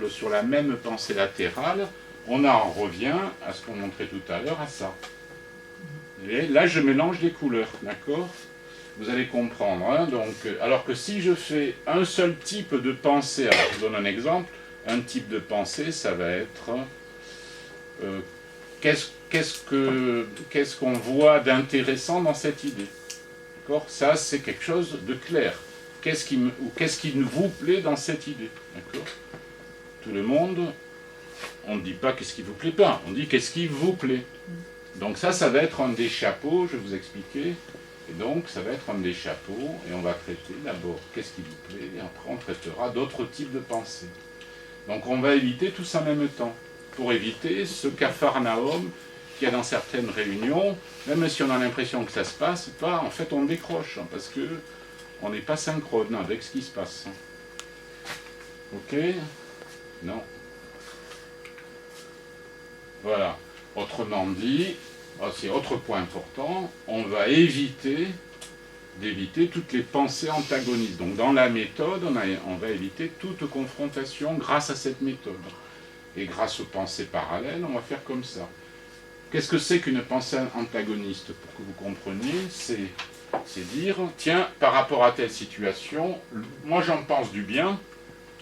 ensemble sur la même pensée latérale, on en revient à ce qu'on montrait tout à l'heure, à ça. Et là, je mélange les couleurs, d'accord? Vous allez comprendre. Hein, donc, alors que si je fais un seul type de pensée, alors je vous donne un exemple, un type de pensée, ça va être qu'est-ce qu'on voit d'intéressant dans cette idée? D'accord? Ça, c'est quelque chose de clair. Qu'est-ce qui vous plaît dans cette idée? D'accord? Tout le monde, on ne dit pas qu'est-ce qui vous plaît pas, on dit qu'est-ce qui vous plaît. Donc ça va être un des chapeaux, je vais vous expliquer. Et donc, ça va être un des chapeaux, et on va traiter d'abord qu'est-ce qui vous plaît, et après on traitera d'autres types de pensées. Donc on va éviter tout ça en même temps, pour éviter ce capharnaüm qu'il y a dans certaines réunions, même si on a l'impression que ça se passe, pas, en fait on décroche, hein, parce que on n'est pas synchrone avec ce qui se passe. Ok? Non. Voilà. Autrement dit, c'est autre point important, on va éviter toutes les pensées antagonistes. Donc dans la méthode, on va éviter toute confrontation grâce à cette méthode. Et grâce aux pensées parallèles, on va faire comme ça. Qu'est-ce que c'est qu'une pensée antagoniste? Pour que vous compreniez, c'est dire, tiens, par rapport à telle situation, moi j'en pense du bien,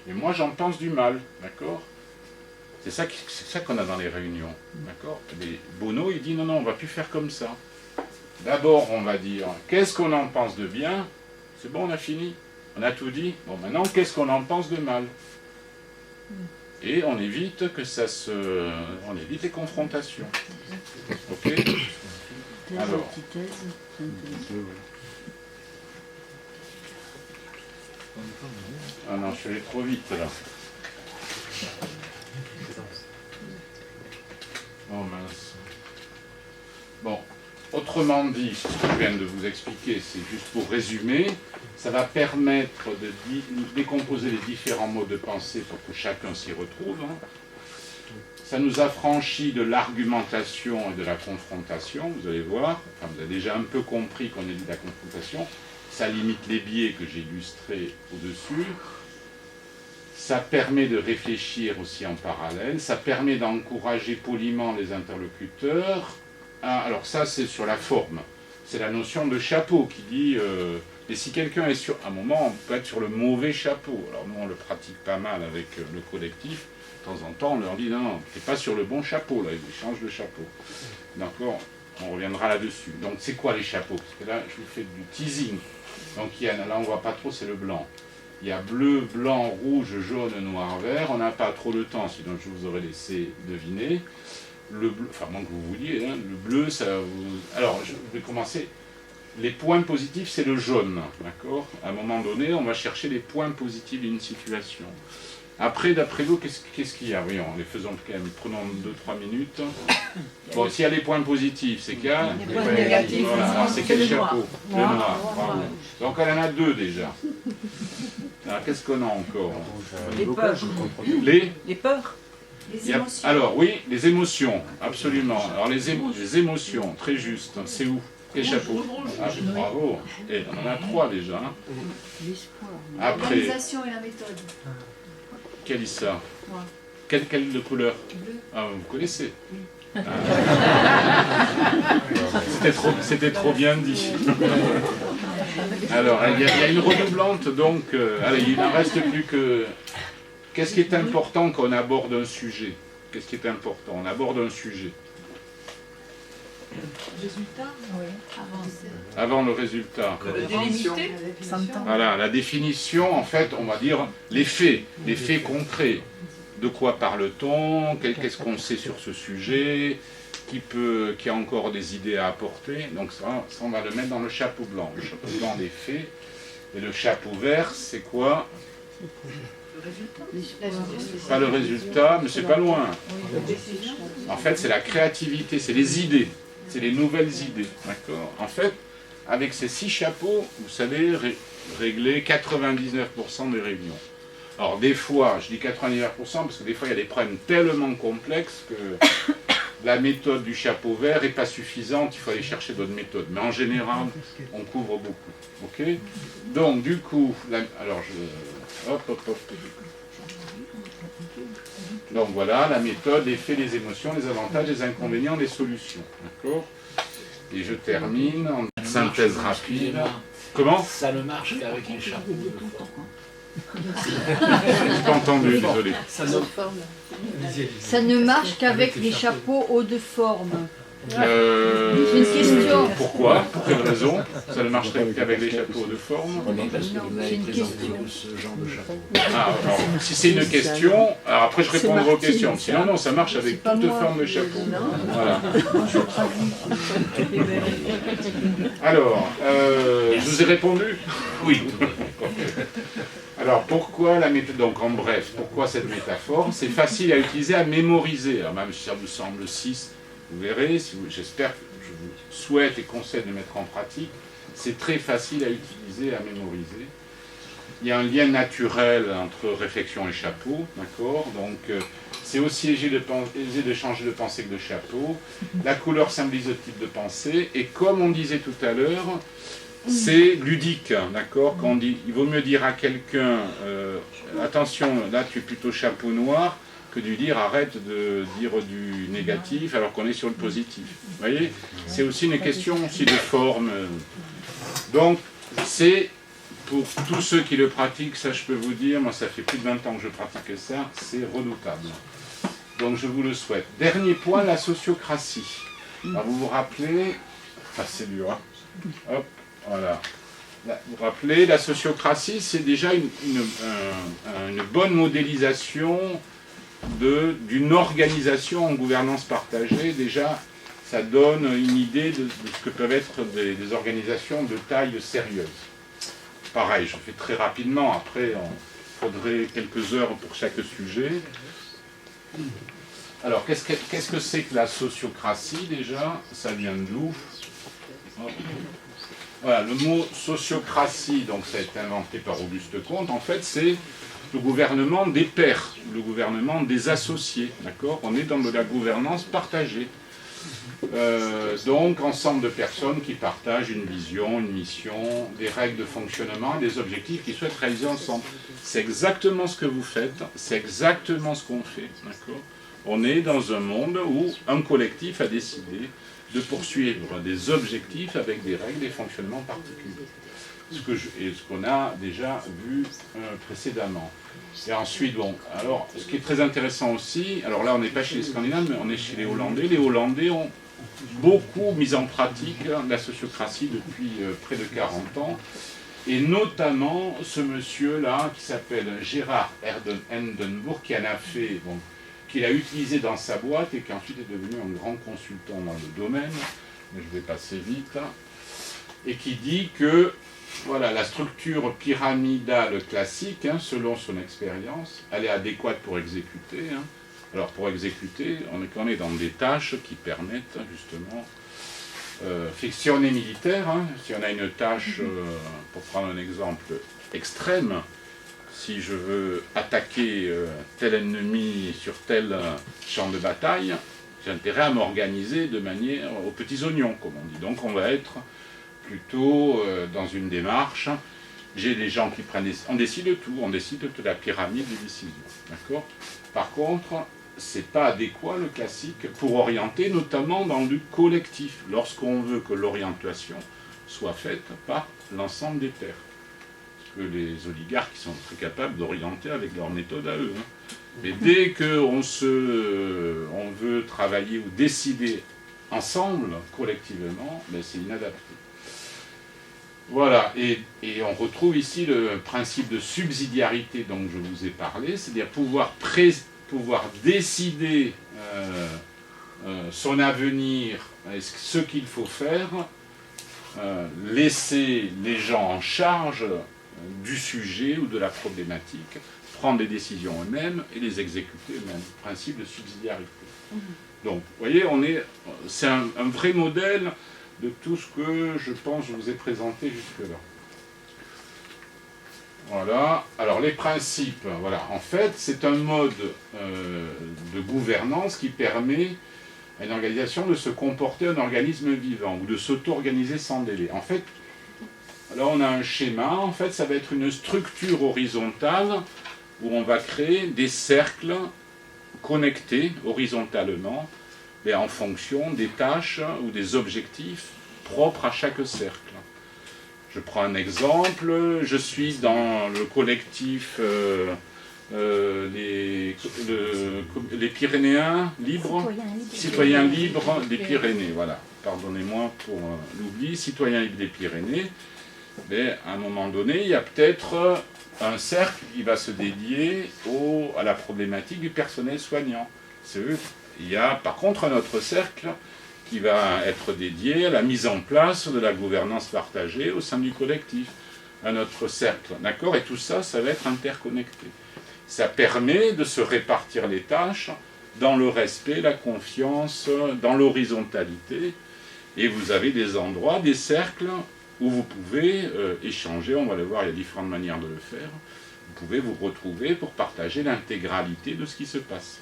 et moi j'en pense du mal, d'accord? C'est ça qu'on a dans les réunions, d'accord? Bono, il dit, non, on ne va plus faire comme ça. D'abord, on va dire, qu'est-ce qu'on en pense de bien? C'est bon, on a fini? On a tout dit? Bon, maintenant, qu'est-ce qu'on en pense de mal? Et on évite on évite les confrontations. Ok? Alors. Ah non, je suis allé trop vite, là. Oh mince. Bon, autrement dit, ce que je viens de vous expliquer, c'est juste pour résumer, ça va permettre de décomposer les différents modes de pensée pour que chacun s'y retrouve. Hein. Ça nous affranchit de l'argumentation et de la confrontation, vous allez voir. Enfin, vous avez déjà un peu compris qu'on est dit de la confrontation. Ça limite les biais que j'ai illustrés au-dessus. Ça permet de réfléchir aussi en parallèle, ça permet d'encourager poliment les interlocuteurs. Alors ça, c'est sur la forme. C'est la notion de chapeau qui dit... et si quelqu'un est sur... À un moment, on peut être sur le mauvais chapeau. Alors nous, on le pratique pas mal avec le collectif. De temps en temps, on leur dit, non, t'es pas sur le bon chapeau, là, ils changent de chapeau. D'accord? On reviendra là-dessus. Donc c'est quoi les chapeaux? Parce que là, je vous fais du teasing. Donc là, on voit pas trop, c'est le blanc. Il y a bleu, blanc, rouge, jaune, noir, vert. On n'a pas trop le temps, sinon je vous aurais laissé deviner. Le bleu, enfin, moins que vous vouliez, hein, le bleu, ça vous... Alors, je vais commencer. Les points positifs, c'est le jaune, d'accord? À un moment donné, on va chercher les points positifs d'une situation. Après, d'après vous, qu'est-ce qu'il y a? Voyons, les faisons quand même, prenons 2-3 minutes. Bon, s'il y a les points positifs, c'est qu'il y a... Les points négatifs, voilà, c'est quel chapeau? Le noir. Bravo. Donc, il y en a deux déjà. Alors, qu'est-ce qu'on a encore? Les peurs. Les peurs. Les émotions. Alors, oui, les émotions, absolument. Alors, les émotions, très juste. C'est où? Quel chapeau? Ah, bravo. Et on en a 3 déjà. Hein. Après, l'organisation et la méthode. quelle est ça? Moi. Quelle de couleur? Bleu. Ah, vous connaissez? Ah. C'était trop bien dit. Alors, il y a une redoublante, donc, allez, il n'en reste plus que... Qu'est-ce qui est important quand on aborde un sujet? Qu'est-ce qui est important? On aborde un sujet. Résultat? Oui. Avant le résultat. Délimité? Voilà, la définition, en fait, on va dire les faits concrets. De quoi parle-t-on? Qu'est-ce qu'on sait sur ce sujet? Qui a encore des idées à apporter? Donc ça, on va le mettre dans le chapeau blanc. Le chapeau blanc des faits. Et le chapeau vert, c'est quoi? Pas le résultat, mais c'est pas loin. En fait, c'est la créativité, c'est les idées. C'est les nouvelles idées. D'accord? En fait, avec ces 6 chapeaux, vous savez régler 99% des réunions. Alors des fois, je dis 99% parce que des fois il y a des problèmes tellement complexes que la méthode du chapeau vert n'est pas suffisante, il faut aller chercher d'autres méthodes. Mais en général, on couvre beaucoup. Ok? Donc du coup, alors je... Hop. Donc voilà, la méthode, les faits, les émotions, les avantages, les inconvénients, les solutions. D'accord? Et je termine en synthèse rapide. Comment? Ça ne marche qu'avec les chapeaux. J'ai pas entendu, désolé. Ça ne marche qu'avec les chapeaux hauts de forme. J'ai une question. Pourquoi? Pour quelle raison? Ça ne marcherait qu'avec les chapeaux de forme? Parce que vous avez c'est une présenté question. ce genre de chapeau. Ah, alors, si c'est une question, alors après je répondrai aux questions. Sinon, non, ça marche avec toute forme de chapeau. Voilà. Alors, je vous ai répondu? Oui. Alors, pourquoi la méthode? Donc, en bref, pourquoi cette métaphore? C'est facile à utiliser, à mémoriser. Alors, même si ça vous semble 6, vous verrez, j'espère que je vous souhaite et conseille de mettre en pratique. C'est très facile à utiliser, à mémoriser. Il y a un lien naturel entre réflexion et chapeau, d'accord? Donc, c'est aussi aisé de changer de pensée que de chapeau. La couleur symbolise le type de pensée. Et comme on disait tout à l'heure, c'est ludique, d'accord? Quand on dit, il vaut mieux dire à quelqu'un, attention, là tu es plutôt chapeau noir, que de lui dire arrête de dire du négatif alors qu'on est sur le positif. Vous voyez? C'est aussi une question aussi de forme. Donc, c'est pour tous ceux qui le pratiquent, ça je peux vous dire, moi ça fait plus de 20 ans que je pratique ça, c'est redoutable. Donc je vous le souhaite. Dernier point, la sociocratie. Alors vous vous rappelez, ah c'est dur, hein? Hop, voilà. Là, vous vous rappelez, la sociocratie, c'est déjà une bonne modélisation d'une organisation en gouvernance partagée. Déjà, ça donne une idée de ce que peuvent être des organisations de taille sérieuse. Pareil, je fais très rapidement, après il faudrait quelques heures pour chaque sujet. Alors, qu'est-ce que c'est que la sociocratie déjà? Ça vient de d'où? Voilà, le mot sociocratie, donc ça a été inventé par Auguste Comte, en fait c'est le gouvernement des pairs, le gouvernement des associés, d'accord? On est dans de la gouvernance partagée. Donc, ensemble de personnes qui partagent une vision, une mission, des règles de fonctionnement, des objectifs qu'ils souhaitent réaliser ensemble. C'est exactement ce que vous faites, c'est exactement ce qu'on fait, d'accord? On est dans un monde où un collectif a décidé de poursuivre des objectifs avec des règles, des fonctionnements particuliers. Ce qu'on a déjà vu précédemment. Et ensuite, bon, alors, ce qui est très intéressant aussi, alors là, on n'est pas chez les Scandinaves, mais on est chez les Hollandais. Les Hollandais ont beaucoup mis en pratique la sociocratie depuis près de 40 ans. Et notamment, ce monsieur-là, qui s'appelle Gérard Endenburg, qui en a fait, bon, qu'il a utilisé dans sa boîte et qui ensuite est devenu un grand consultant dans le domaine, mais je vais passer vite, et qui dit que voilà, la structure pyramidale classique, hein, selon son expérience, elle est adéquate pour exécuter. Hein. Alors pour exécuter, on est dans des tâches qui permettent justement, si on est militaire, hein, si on a une tâche, pour prendre un exemple extrême, si je veux attaquer tel ennemi sur tel champ de bataille, j'ai intérêt à m'organiser de manière aux petits oignons, comme on dit. Donc on va être plutôt dans une démarche, j'ai des gens qui prennent des... On décide de tout, on décide de la pyramide des décisions. D'accord? Par contre, c'est pas adéquat le classique pour orienter, notamment dans le collectif, lorsqu'on veut que l'orientation soit faite par l'ensemble des pairs. Que les oligarques sont très capables d'orienter avec leur méthode à eux. Hein. Mais dès qu'on veut travailler ou décider ensemble, collectivement, ben c'est inadapté. Voilà, et on retrouve ici le principe de subsidiarité dont je vous ai parlé, c'est-à-dire pouvoir décider son avenir, ce qu'il faut faire, laisser les gens en charge du sujet ou de la problématique, prendre des décisions eux-mêmes et les exécuter eux-mêmes. Principe de subsidiarité. Donc, vous voyez, c'est un vrai modèle de tout ce que je pense je vous ai présenté jusque-là. Voilà. Alors, les principes, voilà. En fait, c'est un mode de gouvernance qui permet à une organisation de se comporter en organisme vivant ou de s'auto-organiser sans délai. En fait, là, on a un schéma. En fait, ça va être une structure horizontale où on va créer des cercles connectés horizontalement, mais en fonction des tâches ou des objectifs propres à chaque cercle. Je prends un exemple, je suis dans le collectif les Pyrénéens libres, citoyens libres des Pyrénées, voilà, pardonnez-moi pour l'oubli, citoyens libres des Pyrénées, mais à un moment donné, il y a peut-être un cercle qui va se dédier à la problématique du personnel soignant. Il y a par contre un autre cercle qui va être dédié à la mise en place de la gouvernance partagée au sein du collectif. Un autre cercle, d'accord? Et tout ça, ça va être interconnecté. Ça permet de se répartir les tâches dans le respect, la confiance, dans l'horizontalité. Et vous avez des endroits, des cercles où vous pouvez échanger, on va le voir, il y a différentes manières de le faire. Vous pouvez vous retrouver pour partager l'intégralité de ce qui se passe.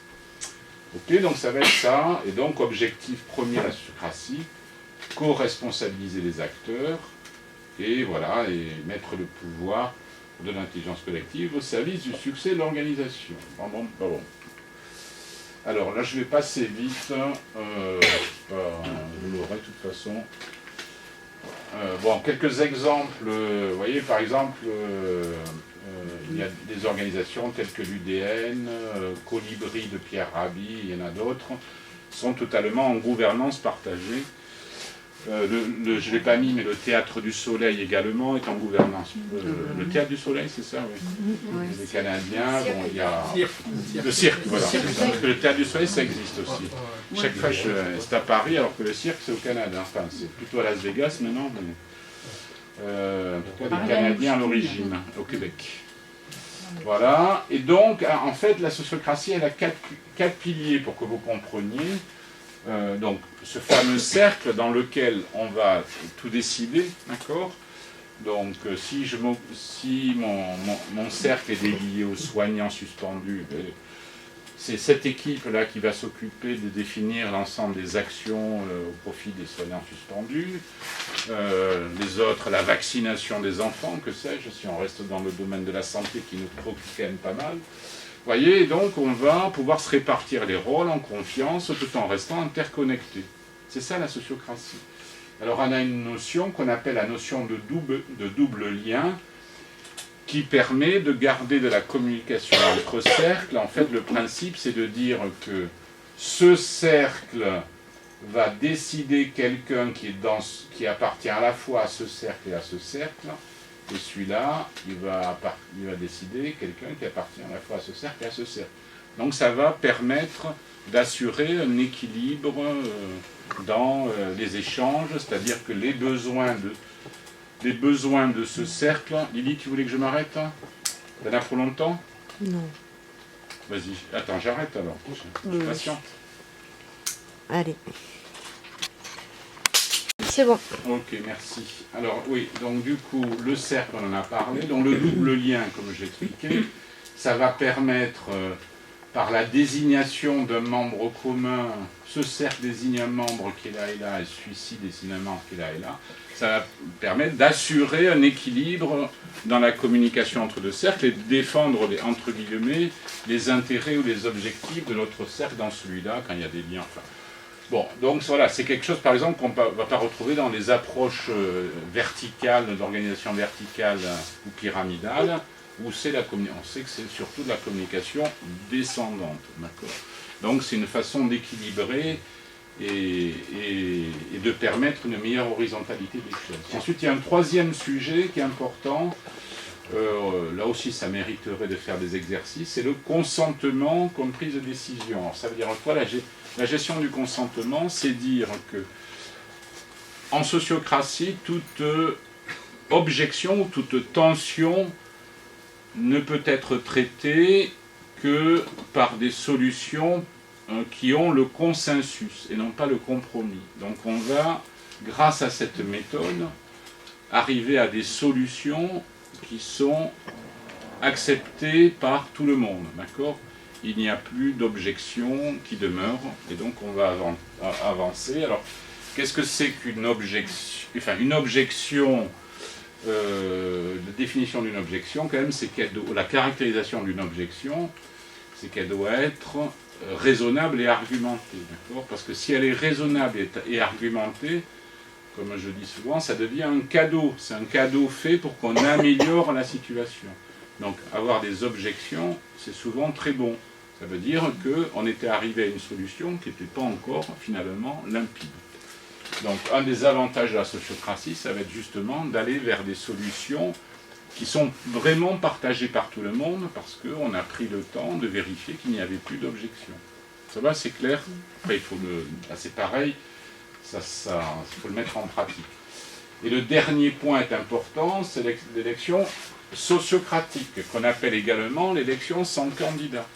Ok, donc ça va être ça, et donc objectif premier, la sociocratie, co-responsabiliser les acteurs, et voilà, et mettre le pouvoir de l'intelligence collective au service du succès de l'organisation. Bon. Alors là, je vais passer vite, vous l'aurez de toute façon. Bon, quelques exemples, vous voyez, par exemple, il y a des organisations telles que l'UDN, Colibri de Pierre Rabhi, il y en a d'autres, sont totalement en gouvernance partagée. Je ne l'ai pas mis, mais le Théâtre du Soleil également est en gouvernance. Le Théâtre du Soleil, c'est ça, oui. Les Canadiens, bon, il y a le cirque, voilà. Parce que le Théâtre du Soleil, ça existe aussi. Chaque fois, c'est à Paris, alors que le cirque, c'est au Canada. Enfin, c'est plutôt à Las Vegas maintenant, mais en tout cas, des Canadiens à l'origine, au Québec. Voilà. Et donc, en fait, la sociocratie, elle a quatre piliers pour que vous compreniez. Donc, ce fameux cercle dans lequel on va tout décider, d'accord? Donc, si mon cercle est dédié aux soignants suspendus, c'est cette équipe-là qui va s'occuper de définir l'ensemble des actions au profit des soignants suspendus. Les autres, la vaccination des enfants, que sais-je, si on reste dans le domaine de la santé qui nous préoccupe quand même pas mal. Vous voyez, donc on va pouvoir se répartir les rôles en confiance tout en restant interconnectés. C'est ça la sociocratie. Alors on a une notion qu'on appelle la notion de double lien qui permet de garder de la communication entre cercles. En fait, le principe, c'est de dire que ce cercle va décider quelqu'un qui appartient à la fois à ce cercle et à ce cercle. Et celui-là, il va décider quelqu'un qui appartient à la fois à ce cercle et à ce cercle. Donc ça va permettre d'assurer un équilibre dans les échanges, c'est-à-dire que les besoins de ce cercle... Lily, tu voulais que je m'arrête? T'en as pour longtemps? Non. Vas-y, attends, j'arrête alors. Je suis patient. Allez. C'est bon. Ok, merci. Alors oui, donc du coup, le cercle, on en a parlé. Donc le double lien, comme j'expliquais, ça va permettre, par la désignation d'un membre commun, ce cercle désigne un membre qui est là et là, et celui-ci désigne un membre qui est là et là, ça va permettre d'assurer un équilibre dans la communication entre deux cercles et de défendre, entre guillemets, les intérêts ou les objectifs de l'autre cercle dans celui-là, quand il y a des liens. Enfin, bon, donc voilà, c'est quelque chose, par exemple, qu'on ne va pas retrouver dans les approches verticales, d'organisation verticale ou pyramidale, où on sait que c'est surtout de la communication descendante, d'accord? Donc c'est une façon d'équilibrer et de permettre une meilleure horizontalité des choses. Ensuite, il y a un troisième sujet qui est important, là aussi ça mériterait de faire des exercices, c'est le consentement comme prise de décision. Alors ça veut dire quoi la gestion du consentement, c'est dire que en sociocratie, toute objection ou toute tension ne peut être traitée que par des solutions qui ont le consensus et non pas le compromis. Donc on va, grâce à cette méthode, arriver à des solutions qui sont acceptées par tout le monde, d'accord ? Il n'y a plus d'objection qui demeure, et donc on va avancer. Alors, qu'est-ce que c'est qu'une objection ? Enfin, une objection, la définition d'une objection, quand même, c'est la caractérisation d'une objection, c'est qu'elle doit être raisonnable et argumentée, d'accord ? Parce que si elle est raisonnable et argumentée, comme je dis souvent, ça devient un cadeau. C'est un cadeau fait pour qu'on améliore la situation. Donc, avoir des objections, c'est souvent très bon. Ça veut dire qu'on était arrivé à une solution qui n'était pas encore, finalement, limpide. Donc, un des avantages de la sociocratie, ça va être justement d'aller vers des solutions qui sont vraiment partagées par tout le monde, parce qu'on a pris le temps de vérifier qu'il n'y avait plus d'objection. Ça va, c'est clair ? Après, il faut c'est pareil, il faut le mettre en pratique. Et le dernier point est important, c'est l'élection sociocratique, qu'on appelle également l'élection sans candidat.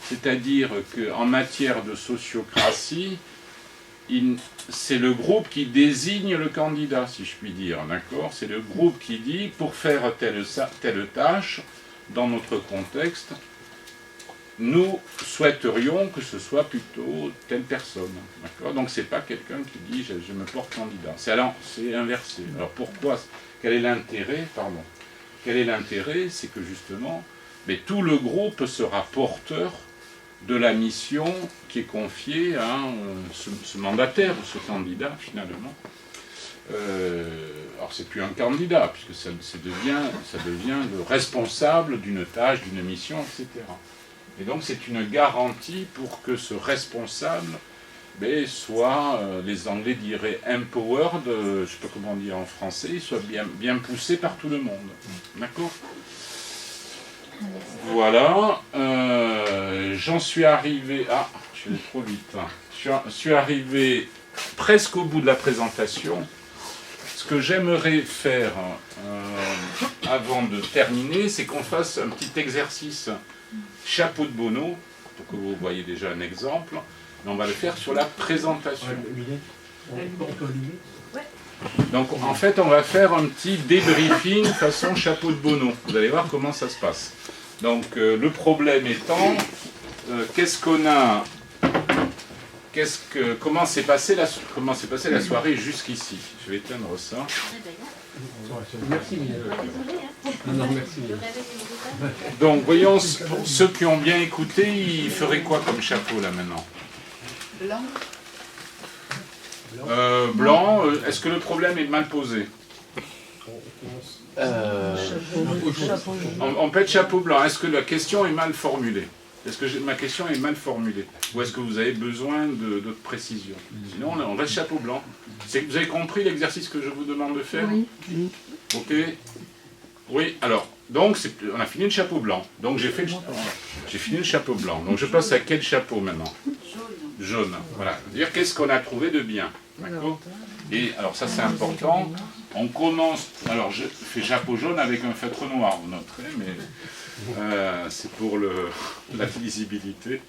C'est-à-dire qu'en matière de sociocratie, c'est le groupe qui désigne le candidat, si je puis dire, d'accord ? C'est le groupe qui dit, pour faire telle tâche, dans notre contexte, nous souhaiterions que ce soit plutôt telle personne, d'accord ? Donc c'est pas quelqu'un qui dit, je me porte candidat. C'est inversé. Alors pourquoi ? Quel est l'intérêt ? Quel est l'intérêt ? C'est que justement, tout le groupe sera porteur de la mission qui est confiée à ce mandataire, ce candidat, finalement. Alors, c'est plus un candidat, puisque ça devient le responsable d'une tâche, d'une mission, etc. Et donc, c'est une garantie pour que ce responsable soit, les Anglais diraient empowered, je ne sais pas comment dire en français, soit bien poussé par tout le monde. D'accord ? Voilà, j'en suis arrivé... Ah, je suis allé trop vite. Je suis arrivé presque au bout de la présentation. Ce que j'aimerais faire avant de terminer, c'est qu'on fasse un petit exercice chapeau de Bono, pour que vous voyez déjà un exemple. Mais on va le faire sur la présentation. Donc en fait, on va faire un petit débriefing façon chapeau de Bono. Vous allez voir comment ça se passe. Donc le problème étant, qu'est-ce qu'on a, comment s'est passée la soirée jusqu'ici. Je vais éteindre ça. Merci. Non, merci. Donc voyons, pour ceux qui ont bien écouté, ils feraient quoi comme chapeau là maintenant? Blanc. Blanc, est-ce que le problème est mal posé? On peut être chapeau blanc. Est-ce que la question est mal formulée? Est-ce que ma question est mal formulée? Ou est-ce que vous avez besoin d'autres précisions? Sinon, on reste chapeau blanc. Vous avez compris l'exercice que je vous demande de faire? Oui. Ok. Oui, alors, donc on a fini le chapeau blanc. Donc j'ai fini le chapeau blanc. Donc je passe à quel chapeau maintenant? Jaune. Voilà. C'est-à-dire qu'est-ce qu'on a trouvé de bien? D'accord. Et alors ça c'est important. On commence. Alors je fais chapeau jaune avec un feutre noir, vous noterez, mais c'est pour la lisibilité.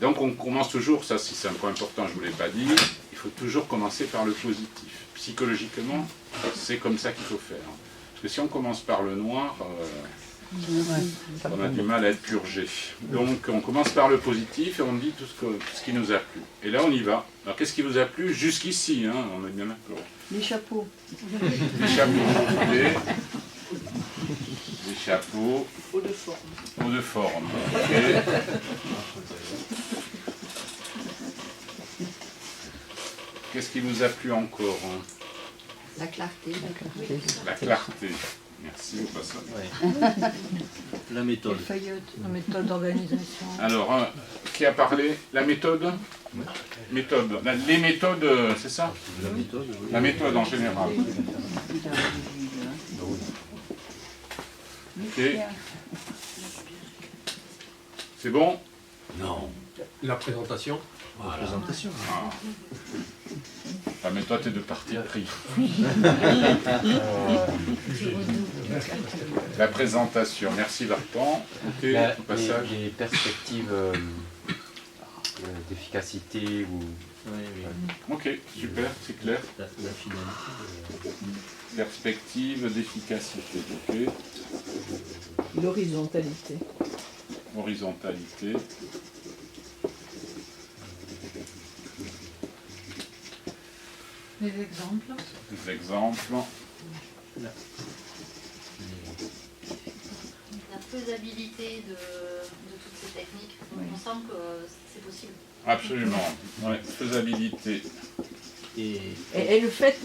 Donc on commence toujours, ça si c'est un point important, je ne vous l'ai pas dit, il faut toujours commencer par le positif. Psychologiquement, c'est comme ça qu'il faut faire. Parce que si on commence par le noir, on a du mal à être purgé. Donc on commence par le positif et on dit tout ce qui nous a plu. Et là on y va. Alors qu'est-ce qui vous a plu jusqu'ici, hein, on est bien d'accord. Les chapeaux. Les chapeaux. Les chapeaux. Eau de forme. Eau de forme. Okay. Qu'est-ce qui vous a plu encore, hein? La clarté. La clarté. Merci, au passage. Ouais. La méthode. La méthode d'organisation. Alors, qui a parlé? La méthode? Méthode. Les méthodes, c'est ça? La méthode, oui. La méthode en général. Ok. C'est bon? Non. La présentation. La présentation. Ah. La méthode est de parti pris. La présentation. Merci Vartan. Ok, au passage. Les perspectives d'efficacité ou... Oui, oui. Ok, super, c'est clair. La finalité. Perspective d'efficacité. Ok. L'horizontalité. Horizontalité. Les exemples. Des exemples. faisabilité de toutes ces techniques. Oui. On sent que c'est possible. Absolument. Ouais, faisabilité. Et le fait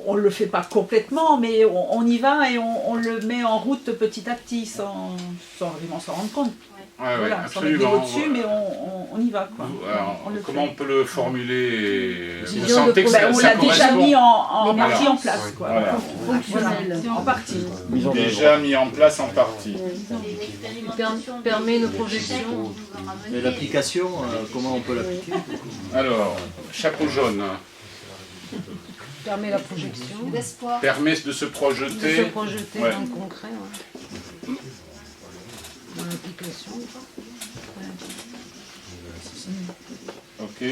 on le fait pas complètement, mais on y va et on le met en route petit à petit sans vraiment s'en rendre compte. Ouais, Voilà, sans mettre des absolument. mots dessus, mais on y va, quoi. Alors, On le comment fait. on peut le formuler? Vous Disons sentez que Ben, on ça l'a déjà correspond? mis en Voilà. partie en place, quoi. Voilà. Fonctionnel. En partie. Déjà mis en place en partie. Et l'expérimentation permet des- nos des projections. chefs nous en ramener. Et l'application, comment on peut l'appliquer? Alors, chapeau jaune Permet la projection. D'espoir. permet de se De projeter. se projeter Ouais. dans le concret. Ouais. Dans l'application. Ok.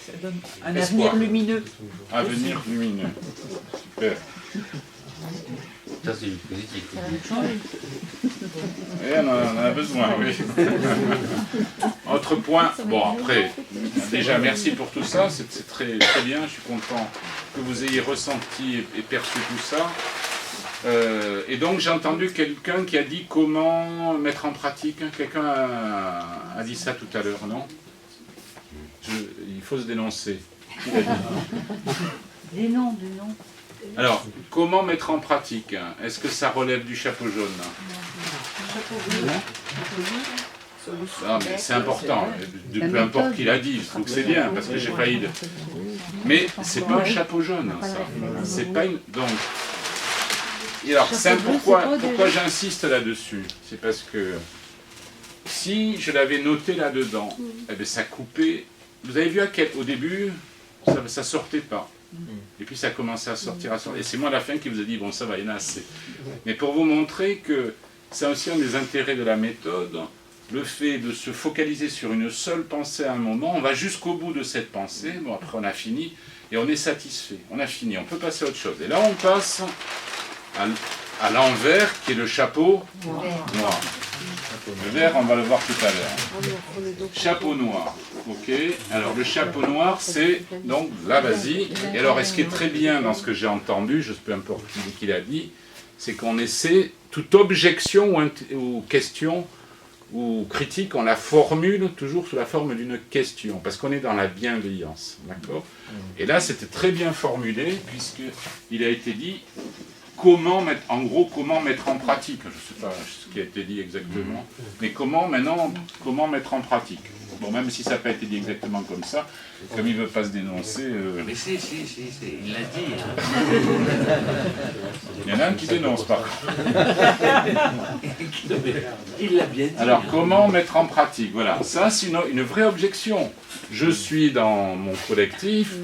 Ça donne un Espoir. avenir lumineux. Avenir lumineux. Super. Ça, c'est positif. Et on en a besoin, oui. Autre point, bon après, déjà merci pour tout ça, c'est très, très bien, je suis content que vous ayez ressenti et perçu tout ça. Et donc j'ai entendu quelqu'un qui a dit comment mettre en pratique, hein. Quelqu'un a dit ça tout à l'heure, non? Il faut se dénoncer. Qui l'a dit? Des noms. Alors, comment mettre en pratique, hein? Est-ce que ça relève du chapeau jaune? Non, mais c'est important, peu importe qui l'a dit, je trouve que c'est bien, parce que j'ai failli de... Mais c'est pas un chapeau jaune, ça. C'est pas une... Donc... Et alors, c'est pourquoi j'insiste là-dessus? C'est parce que si je l'avais noté là-dedans, eh bien, ça coupait... Vous avez vu au début, ça sortait pas. Et puis ça commençait à sortir. Et c'est moi à la fin qui vous ai dit, bon ça va, il y en a assez. Mais pour vous montrer que c'est aussi un des intérêts de la méthode, le fait de se focaliser sur une seule pensée à un moment, on va jusqu'au bout de cette pensée, bon après on a fini, et on est satisfait, on a fini, on peut passer à autre chose. Et là on passe à l'envers, qui est le chapeau noir. Le vert, on va le voir tout à l'heure. Chapeau noir, ok. Alors le chapeau noir, c'est donc là, vas-y. Et alors, ce qui est très bien dans ce que j'ai entendu, je peu importe qui l'a dit, c'est qu'on essaie toute objection ou question ou critique, on la formule toujours sous la forme d'une question, parce qu'on est dans la bienveillance, d'accord. Et là, c'était très bien formulé, puisqu'il a été dit comment mettre en pratique, je ne sais pas ce qui a été dit exactement, mais comment mettre en pratique. Bon, même si ça n'a pas été dit exactement comme ça, comme il ne veut pas se dénoncer... Mais si, il l'a dit. Il y en a un qui dénonce, par contre. Il l'a bien dit. Alors, comment mettre en pratique? Voilà, ça c'est une vraie objection. Je suis dans mon collectif,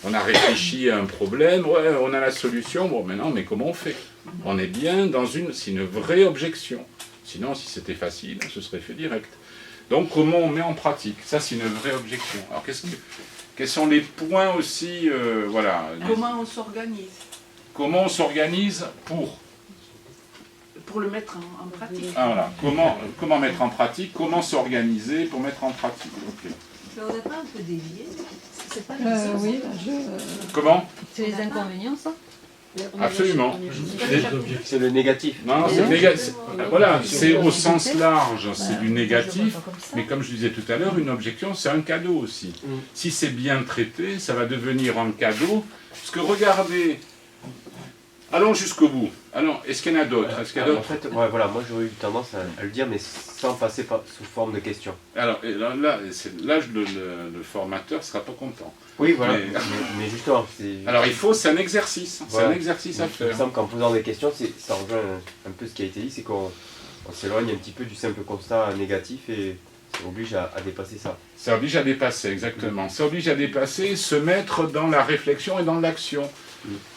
on a réfléchi à un problème, ouais, on a la solution, bon maintenant, mais comment on fait? On est bien dans c'est une vraie objection. Sinon, si c'était facile, ce serait fait direct. Donc, comment on met en pratique? Ça, c'est une vraie objection. Alors, quels sont les points aussi, voilà. Comment on s'organise Comment on s'organise pour le mettre en pratique? Ah, voilà. Comment mettre en pratique? Comment s'organiser pour mettre en pratique? Ok. Mais on n'a pas un peu dévié? C'est pas Oui, Comment? c'est les inconvénients, ça. Absolument. C'est le négatif. Non, c'est négatif. Voilà, c'est au sens large, c'est du négatif. Mais comme je disais tout à l'heure, une objection, c'est un cadeau aussi. Si c'est bien traité, ça va devenir un cadeau. Parce que regardez, allons jusqu'au bout. Alors, est-ce qu'il y en a d'autres? Est-ce qu'il y a En d'autres? fait, ouais, voilà, moi j'aurais eu tendance à le dire, mais sans passer sous forme de question. Alors, et là, le formateur ne sera pas content. Oui, voilà, Mais- mais justement, c'est... Alors, c'est un exercice. C'est Voilà. un exercice à Il me faire. semble qu'en posant des questions, ça rejoint un peu ce qui a été dit, c'est qu'on s'éloigne un petit peu du simple constat négatif et ça oblige à dépasser ça. Ça oblige à dépasser, exactement. Ça oblige à dépasser, se mettre dans la réflexion et dans l'action.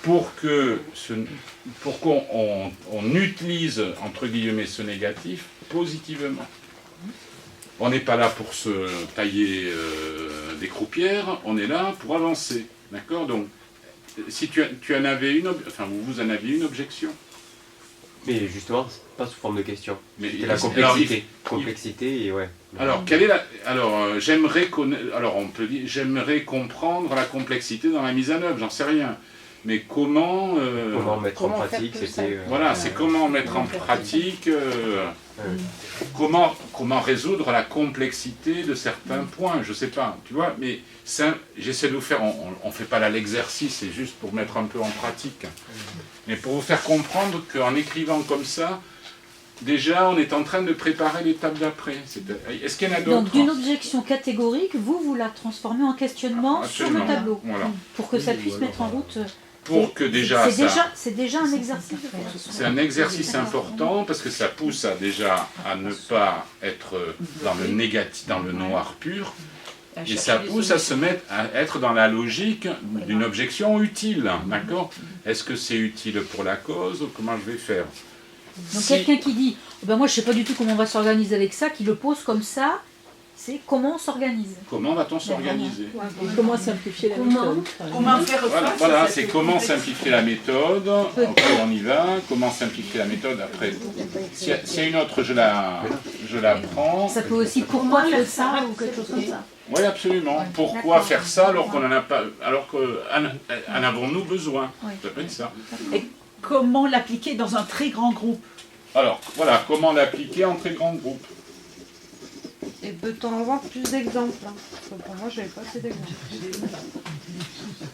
Pour qu'on utilise, entre guillemets, ce négatif positivement. On n'est pas là pour se tailler des croupières, on est là pour avancer. D'accord? Donc, si tu en avais vous en aviez une objection. Mais justement, pas sous forme de question. Mais C'était la complexité. Complexité et ouais. Alors, quelle est la... Alors, j'aimerais comprendre la complexité dans la mise en œuvre, j'en sais rien. mais comment... Comment mettre en comment pratique, faire que ça- c'était... Voilà, c'est comment mettre en pratique, comment résoudre la complexité de certains points, je sais pas, tu vois, mais j'essaie de vous faire, on fait pas là l'exercice, c'est juste pour mettre un peu en pratique, mais pour vous faire comprendre qu'en écrivant comme ça, déjà on est en train de préparer l'étape d'après. Est-ce qu'il y en a d'autres? Donc d'une objection catégorique, vous la transformez en questionnement sur Absolument. le tableau, Voilà. pour que ça puisse mettre en route. Pour que déjà C'est déjà un exercice de faire. c'est un exercice important parce que ça pousse à ne pas être dans le négatif, dans le noir pur, et ça pousse à se mettre à être dans la logique d'une objection utile, d'accord? Est-ce que c'est utile pour la cause ou comment je vais faire? Donc Si- quelqu'un qui dit ben moi je sais pas du tout comment on va s'organiser avec ça, qui le pose comme ça, c'est comment on s'organise. Comment va-t-on s'organiser? Comment simplifier la Comment méthode Comment faire Voilà, c'est comment simplifier la méthode. Ok, on y va. Comment simplifier la méthode après. S'il y a une autre, je la prends. Ça peut aussi pourquoi faire ça ou quelque chose comme ça. Oui, absolument. Pourquoi faire ça alors qu'on n'en a pas, alors qu'en avons-nous besoin? Oui. Ça peut être ça. Et comment l'appliquer dans un très grand groupe? Alors, voilà, comment l'appliquer en très grand groupe? Et peut-on avoir plus d'exemples Parce que pour moi, je n'avais pas assez d'exemples.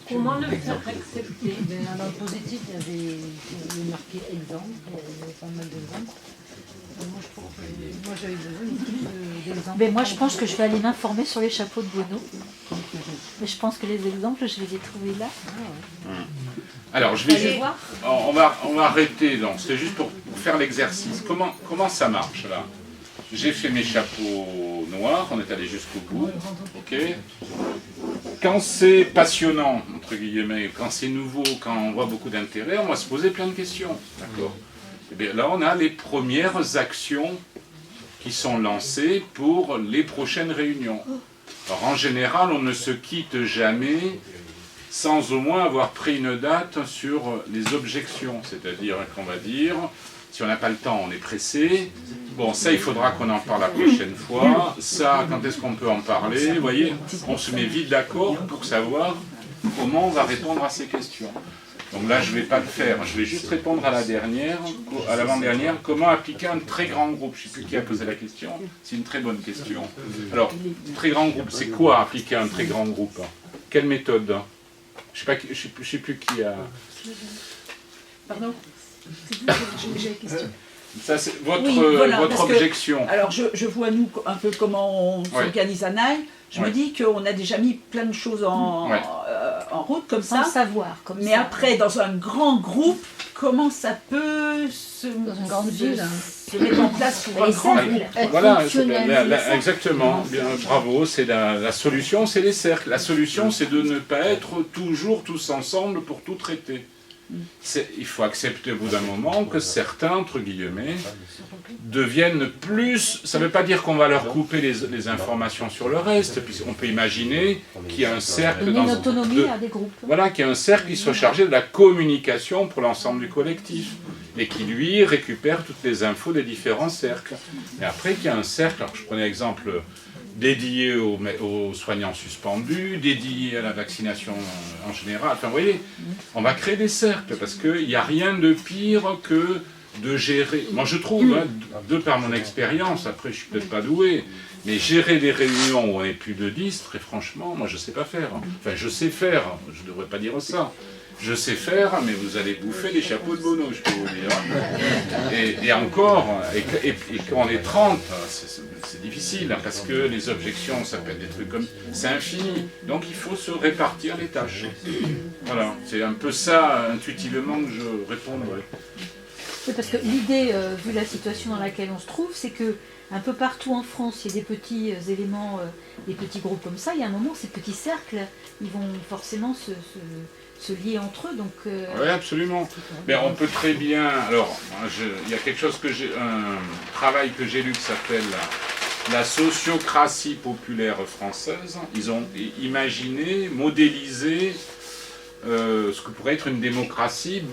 Comment le faire accepter? Dans le positif, il y avait marqué exemple, il y avait pas mal d'exemples. Moi, je trouve que moi, j'avais besoin de plus d'exemples. Mais moi je pense que je vais aller m'informer sur les chapeaux de Bueno. Mais je pense que les exemples, je vais les trouver là. Alors, je vais Allez juste, voir. on va arrêter. Donc, c'est juste pour faire l'exercice. Comment ça marche là? J'ai fait mes chapeaux noirs, on est allé jusqu'au bout, ok. Quand c'est passionnant, entre guillemets, quand c'est nouveau, quand on voit beaucoup d'intérêt, on va se poser plein de questions, d'accord. Et bien là, on a les premières actions qui sont lancées pour les prochaines réunions. Alors en général, on ne se quitte jamais sans au moins avoir pris une date sur les objections, c'est-à-dire qu'on va dire, si on n'a pas le temps, on est pressé. Bon, ça, il faudra qu'on en parle la prochaine fois. Ça, quand est-ce qu'on peut en parler? Vous voyez, on se met vite d'accord pour savoir comment on va répondre à ces questions. Donc là, je ne vais pas le faire. Je vais juste répondre à la dernière, à l'avant-dernière. Comment appliquer un très grand groupe? Je ne sais plus qui a posé la question. C'est une très bonne question. Alors, très grand groupe, c'est quoi appliquer un très grand groupe? Quelle méthode? Je ne sais plus qui a... Pardon? Ça, c'est votre, Oui, voilà, votre parce que- objection. Alors je vois nous un peu comment on s'organise à Naï. Je me dis qu'on a déjà mis plein de choses en route comme Sans ça. savoir, comme Mais ça. après, dans un grand groupe, comment ça peut Dans une grande ville, hein. se mettre en place pour un Et grand ça, groupe? être Voilà, fonctionnel, c'est ça. exactement. Bien, bravo, c'est la solution, c'est les cercles. La solution, c'est de ne pas être toujours tous ensemble pour tout traiter. Il faut accepter au bout d'un moment que certains, entre guillemets, deviennent plus... Ça ne veut pas dire qu'on va leur couper les informations sur le reste, puisqu'on peut imaginer qu'il y a un cercle... Donner une autonomie à des groupes. Voilà, qu'il y a un cercle qui soit chargé de la communication pour l'ensemble du collectif, et qui, lui, récupère toutes les infos des différents cercles. Et après, qu'il y a un cercle, alors je prenais l'exemple dédié aux soignants suspendus, dédié à la vaccination en général. Enfin, vous voyez, on va créer des cercles, parce qu'il n'y a rien de pire que de gérer... Moi, je trouve, hein, de par mon expérience, après, je suis peut-être pas doué, mais gérer des réunions où on est plus de 10, très franchement, moi, je sais pas faire. Enfin, je sais faire, je ne devrais pas dire ça. Je sais faire, mais vous allez bouffer des chapeaux de Bono, je peux vous dire. Et encore, et quand on est 30, c'est difficile, hein, parce que les objections, ça peut être des trucs comme... C'est infini. Donc il faut se répartir les tâches. Voilà, c'est un peu ça, intuitivement, que je répondrai. Oui, parce que l'idée, vu la situation dans laquelle on se trouve, c'est que un peu partout en France, il y a des petits éléments, des petits groupes comme ça. Il y a un moment, ces petits cercles, ils vont forcément se lier entre eux. Donc, Oui, absolument. Mais on peut très bien... Alors, il y a quelque chose un travail que j'ai lu qui s'appelle la sociocratie populaire française. Ils ont imaginé, modélisé ce que pourrait être une démocratie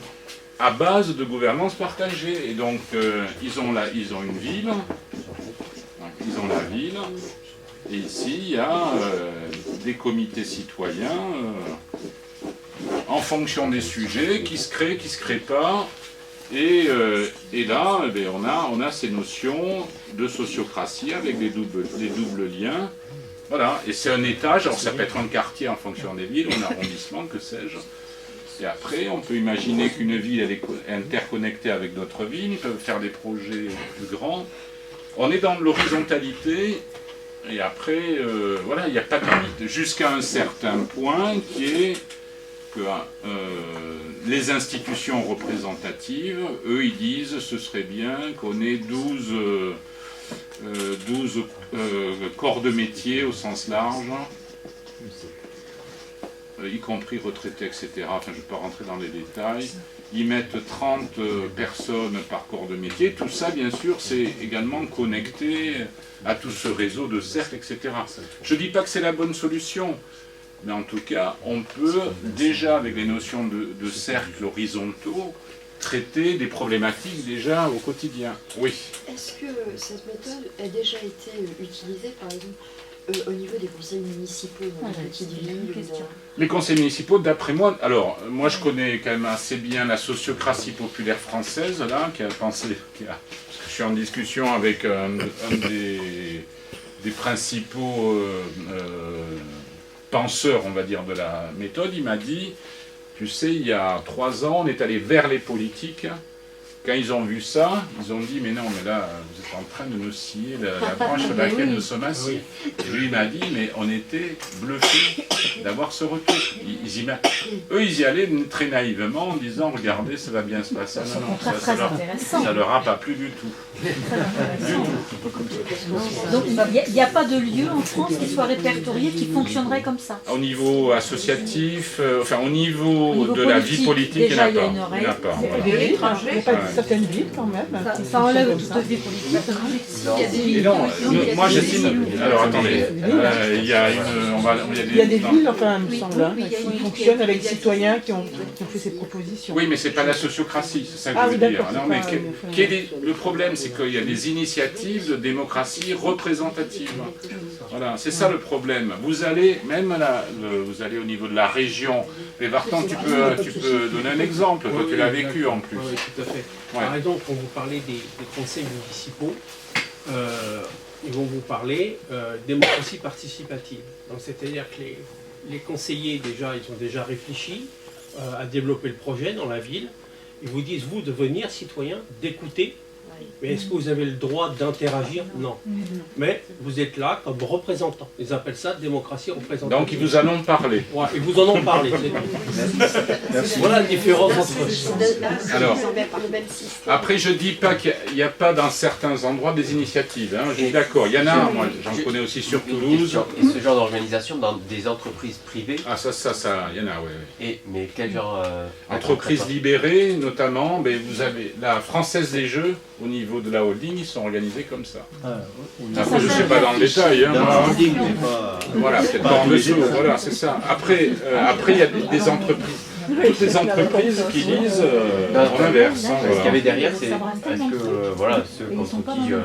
à base de gouvernance partagée. Et donc, ils ont une ville, ils ont la ville, et ici, il y a des comités citoyens en fonction des sujets, qui se créent, qui ne se créent pas. Et là, eh bien, on a ces notions de sociocratie avec des doubles liens. Voilà, et c'est un étage, alors ça peut être un quartier en fonction des villes, un arrondissement, que sais-je. Et après, on peut imaginer qu'une ville elle est interconnectée avec d'autres villes, ils peuvent faire des projets plus grands. On est dans l'horizontalité, et après, voilà, il n'y a pas de limite, jusqu'à un certain point qui est que les institutions représentatives, eux, ils disent ce serait bien qu'on ait 12 corps de métier au sens large, y compris retraités, etc. Enfin, je ne vais pas rentrer dans les détails. Ils mettent 30 personnes par corps de métier. Tout ça, bien sûr, c'est également connecté à tout ce réseau de cercles, etc. Je ne dis pas que c'est la bonne solution, mais en tout cas, on peut déjà, avec les notions de cercles horizontaux, traiter des problématiques déjà au quotidien. Oui. Est-ce que cette méthode a déjà été utilisée, par exemple, au niveau des conseils municipaux dans les petites villes? Les conseils municipaux, d'après moi, alors, moi je connais quand même assez bien la sociocratie populaire française, là, qui a pensé, parce que je suis en discussion avec un des principaux penseurs, on va dire, de la méthode. Il m'a dit, tu sais, il y a 3 ans, on est allé vers les politiques. Quand ils ont vu ça, ils ont dit, mais non, mais là, vous êtes en train de nous scier la branche sur laquelle nous sommes assis. Et lui, il m'a dit, mais on était bluffés d'avoir ce retour. Eux, ils y allaient très naïvement en disant, regardez, ça va bien se passer. Non, non, ça leur a pas plu du tout. Donc, il n'y a pas de lieu en France qui soit répertorié, qui fonctionnerait comme ça. Au niveau associatif, enfin, au niveau de la vie politique, déjà, il n'y en a pas. Il n'y a pas certaines villes quand même. Ça enlève toute vie politique. Non, moi j'estime. Alors attendez, il y a des villes, enfin, il me semble, qui fonctionnent avec des citoyens qui ont fait ces propositions. Oui, mais c'est pas la sociocratie, c'est ça que je veux dire. Non, mais le problème, c'est qu'il y a des initiatives de démocratie représentative. Voilà, c'est ça le problème. Vous allez, même là, vous allez au niveau de la région. Mais Vartan, tu peux donner un exemple, toi tu l'as vécu en plus. Oui, tout à fait. Par exemple, quand vous parlez des conseils municipaux, ils vont vous parler démocratie participative. Donc c'est-à-dire que les conseillers, déjà, ils ont déjà réfléchi à développer le projet dans la ville. Ils vous disent, vous, de venir, citoyen, d'écouter. Mais est-ce que vous avez le droit d'interagir? Non. Mais vous êtes là comme représentant. Ils appellent ça démocratie représentative. Donc ils vous en ont parlé. Ouais, ils vous en ont parlé. Voilà la différence entre eux. Alors, après je dis pas qu'il n'y a pas dans certains endroits des initiatives. Hein. Je suis d'accord. Il y en a, moi j'en connais aussi sur Toulouse. Et ce genre d'organisation dans des entreprises privées? Ah ça, il y en a, oui. Mais quel genre entreprises libérées, notamment, mais vous avez la Française des Jeux, au niveau de la holding, ils sont organisés comme ça. Après, je ne sais pas dans le détail. Hein, voilà, peut-être pas en dessous, voilà, c'est ça. Après, il y a des entreprises. Toutes les entreprises qui disent en inverse. Hein, ce qu'il y avait derrière, c'est que voilà, ceux contre qui eux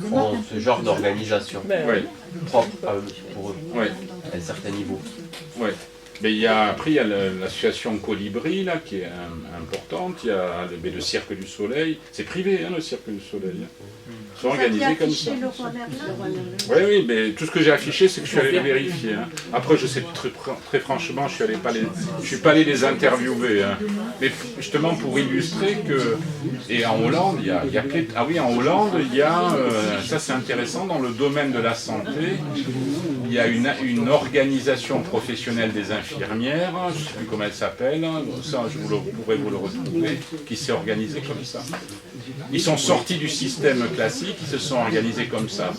font ce genre d'organisation propre à eux, pour eux, à un certain niveau. Ouais. Mais après, il y a l'association Colibri, là, qui est importante. Il y a le Cirque du Soleil. C'est privé, hein, le Cirque du Soleil. Ils sont organisés comme ça. Oui, mais tout ce que j'ai affiché, c'est que je suis allé les vérifier. Hein. Après, je sais très franchement, je ne suis pas allé les interviewer. Hein. Mais justement, pour illustrer que... Et en Hollande, il y a ah oui, en Hollande, il y a... ça, c'est intéressant, dans le domaine de la santé, il y a une organisation professionnelle des infirmières, je ne sais plus comment elle s'appelle, ça je pourrais vous le retrouver, qui s'est organisée comme ça. Ils sont sortis du système classique, ils se sont organisés comme ça,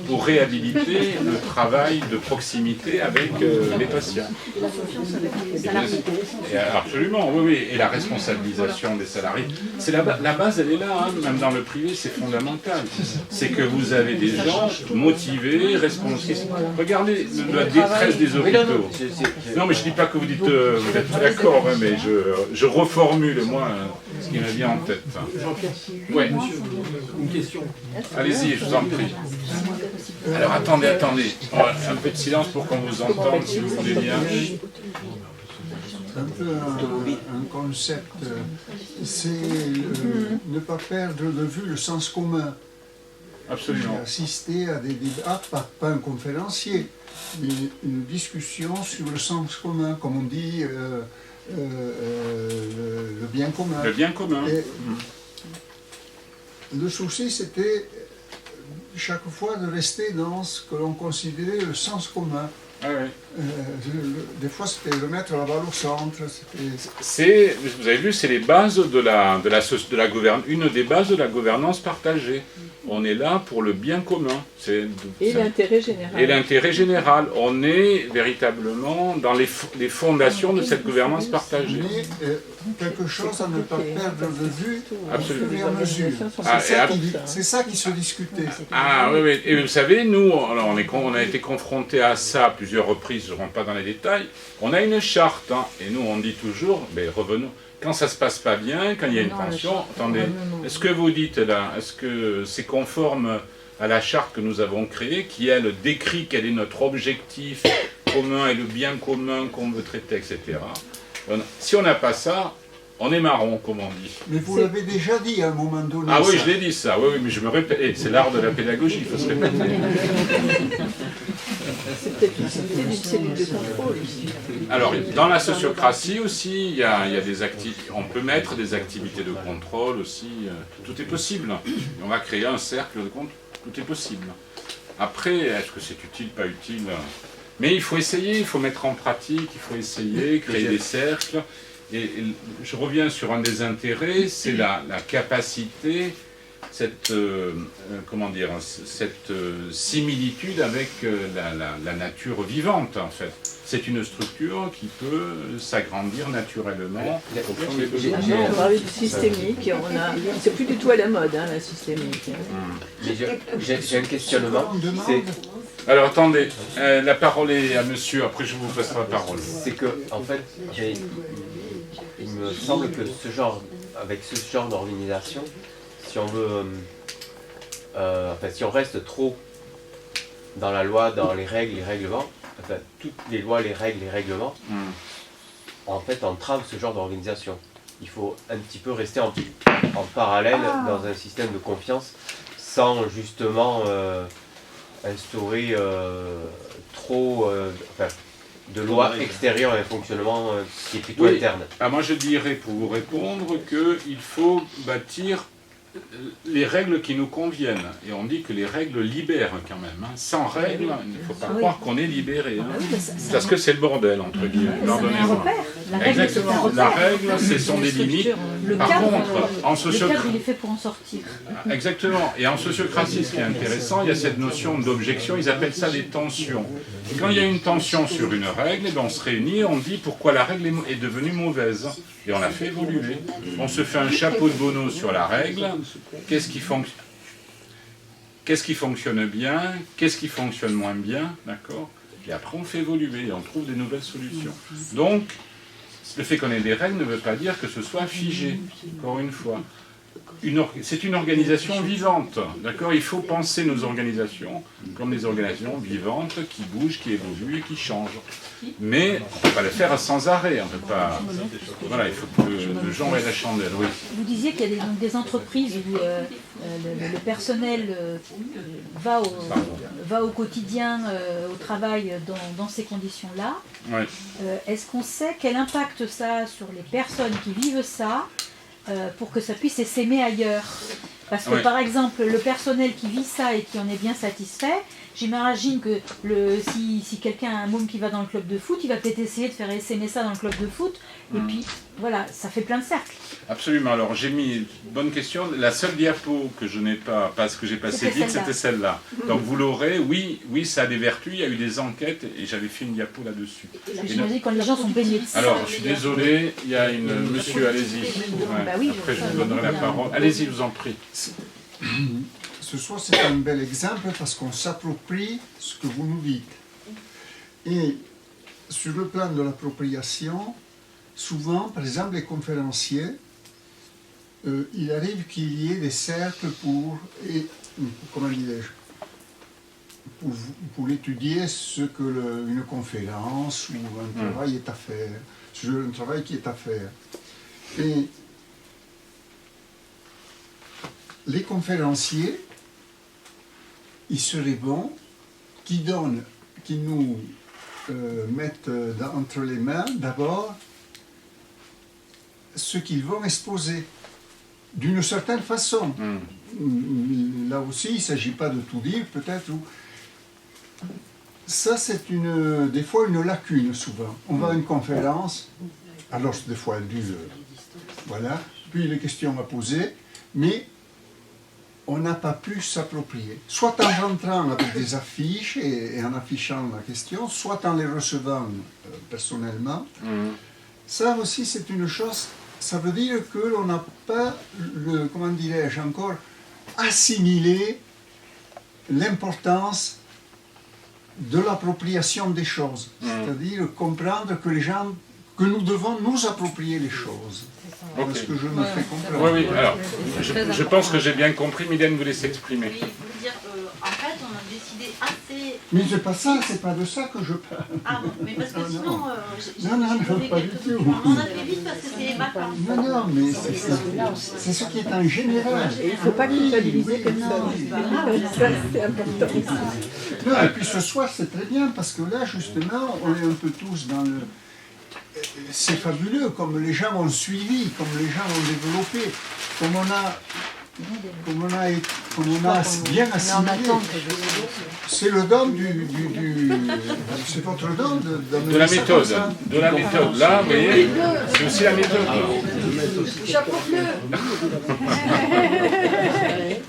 pour réhabiliter le travail de proximité avec les patients. La confiance avec les salariés. Absolument, oui, et la responsabilisation des salariés. C'est la base, elle est là, hein, même dans le privé, c'est fondamental. C'est que vous avez des gens motivés, responsables. Regardez la détresse des hôpitaux. Non, mais je ne dis pas que vous dites, vous êtes d'accord, hein, mais je reformule, moi, ce qui me vient en tête. Jean-Pierre, ouais. une question. Allez-y, je vous en prie. municipaux. Alors attendez. Un peu de silence pour qu'on vous entende, si vous voulez bien. Un peu un concept, c'est ne pas perdre de vue le sens commun. Absolument. Assister à des débats, pas un conférencier, mais une discussion sur le sens commun, comme on dit, le bien commun. Le bien commun. Et le souci, c'était chaque fois de rester dans ce que l'on considérait le sens commun. Ah ouais. Des fois, c'était remettre la balle au centre. Vous avez vu, c'est les bases une des bases de la gouvernance partagée. On est là pour le bien commun. Et l'intérêt général. Et l'intérêt général. On est véritablement dans les fondations de cette gouvernance partagée. Mais quelque chose à ne pas perdre de vue au fur et à mesure. C'est ça qui se discutait. Ah oui. Et vous savez, nous, on a été confrontés à ça à plusieurs reprises, je ne rentre pas dans les détails. On a une charte, hein, et nous on dit toujours, mais revenons, quand ça ne se passe pas bien, quand il y a une tension, attendez, est-ce que vous dites là, est-ce que c'est conforme à la charte que nous avons créée, qui elle décrit quel est notre objectif commun et le bien commun qu'on veut traiter, etc. Si on n'a pas ça, on est marron, comme on dit. Mais vous l'avez déjà dit à un moment donné. Ah oui, je l'ai dit ça, oui, mais je me répète, c'est l'art de la pédagogie, il faut se répéter. C'est peut-être l'utilité d'une cellule de contrôle aussi. Alors, dans la sociocratie aussi, il y a on peut mettre des activités de contrôle aussi, tout est possible. On va créer un cercle de contrôle, tout est possible. Après, est-ce que c'est utile, pas utile? Mais il faut essayer, il faut mettre en pratique, il faut essayer, créer des cercles. Et je reviens sur un des intérêts, c'est la capacité, cette similitude avec la nature vivante, en fait. C'est une structure qui peut s'agrandir naturellement. On parlait du systémique, c'est plus du tout à la mode, hein, la systémique. Mais j'ai un questionnement. Alors attendez, la parole est à monsieur, après je vous passerai la parole. C'est que, en fait, il me semble que avec ce genre d'organisation, si on veut, si on reste trop dans la loi, dans les règles, les règlements, enfin, toutes les lois, les règles, les règlements, en fait, entrave ce genre d'organisation. Il faut un petit peu rester en parallèle dans un système de confiance, sans justement instaurer trop de lois extérieures et un fonctionnement qui est plutôt interne. Ah, moi je dirais pour vous répondre qu'il faut bâtir les règles qui nous conviennent. Et on dit que les règles libèrent quand même. Hein. Sans règles, il ne faut pas croire qu'on est libéré. Hein. Parce que c'est le bordel, entre guillemets. Pardonnez-moi. Exactement. La règle, ce sont des limites. Par contre, en sociocratie... Le cadre, il est fait pour en sortir. Exactement. Et en sociocratie, ce qui est intéressant, il y a cette notion d'objection, ils appellent ça des tensions. Et quand il y a une tension sur une règle, on se réunit, on dit pourquoi la règle est devenue mauvaise. Et on la fait évoluer. On se fait un chapeau de Bono sur la règle. Qu'est-ce qui fonctionne bien, qu'est-ce qui fonctionne moins bien, d'accord? Et après on fait évoluer et on trouve des nouvelles solutions. Donc, le fait qu'on ait des règles ne veut pas dire que ce soit figé, encore une fois. C'est une organisation vivante, d'accord? Il faut penser nos organisations comme des organisations vivantes qui bougent, qui évoluent et qui changent. Mais on ne peut pas le faire sans arrêt, on peut pas... Voilà, il faut que le genre ait la chandelle, oui. Vous disiez qu'il y a des entreprises où le personnel va au quotidien, au travail dans ces conditions-là. Ouais. Est-ce qu'on sait quel impact ça a sur les personnes qui vivent ça pour que ça puisse s'aimer ailleurs? Parce que par exemple, le personnel qui vit ça et qui en est bien satisfait, j'imagine que si quelqu'un a un môme qui va dans le club de foot, il va peut-être essayer de faire essaimer ça dans le club de foot, et puis voilà, ça fait plein de cercles. Absolument, alors j'ai mis, bonne question, la seule diapo que je n'ai pas, parce que j'ai passé vite, c'était celle-là. Donc vous l'aurez, oui, ça a des vertus, il y a eu des enquêtes, et j'avais fait une diapo là-dessus. J'imagine quand les gens sont baignés de ça. Alors, je suis désolé, il y a une... Monsieur, allez-y. Ouais. Après, je vous donnerai la parole. Allez-y, je vous en prie. Ce soir, c'est un bel exemple parce qu'on s'approprie ce que vous nous dites. Et sur le plan de l'appropriation, souvent, par exemple, les conférenciers, il arrive qu'il y ait des cercles comment dirais-je, pour étudier ce que une conférence ou un travail est à faire, un travail qui est à faire. Et les conférenciers, il serait bon qu'ils nous mettent entre les mains d'abord ce qu'ils vont exposer, d'une certaine façon. Là aussi, il ne s'agit pas de tout dire, peut-être. Ça, c'est des fois une lacune, souvent. On va à une conférence, alors des fois elle dure, voilà, puis les questions à poser, mais on n'a pas pu s'approprier. Soit en rentrant avec des affiches et en affichant la question, soit en les recevant personnellement. Ça aussi, c'est une chose, ça veut dire que l'on n'a pas, comment dirais-je encore, assimilé l'importance de l'appropriation des choses. C'est-à-dire comprendre que nous devons nous approprier les choses. Okay. Est-ce que je me fais comprendre? Oui, alors, je pense que j'ai bien compris. Mylène voulait s'exprimer. Oui, vous dire, en fait, on a décidé assez... Mais c'est pas ça, c'est pas de ça que je parle. Ah bon, mais parce que sinon, non, pas du tout. On a fait vite parce que c'est les vacances. Non, mais c'est ce qui est en général. Il ne faut pas culpabiliser comme ça. C'est important. Non, et puis ce soir, c'est très bien, parce que là, justement, on est un peu tous dans le... C'est fabuleux, comme les gens ont suivi, comme les gens ont développé, comme on a bien assimilé. C'est le don c'est votre don de la méthode. De la méthode. Là, vous voyez, c'est aussi la méthode. Chapeau bleu.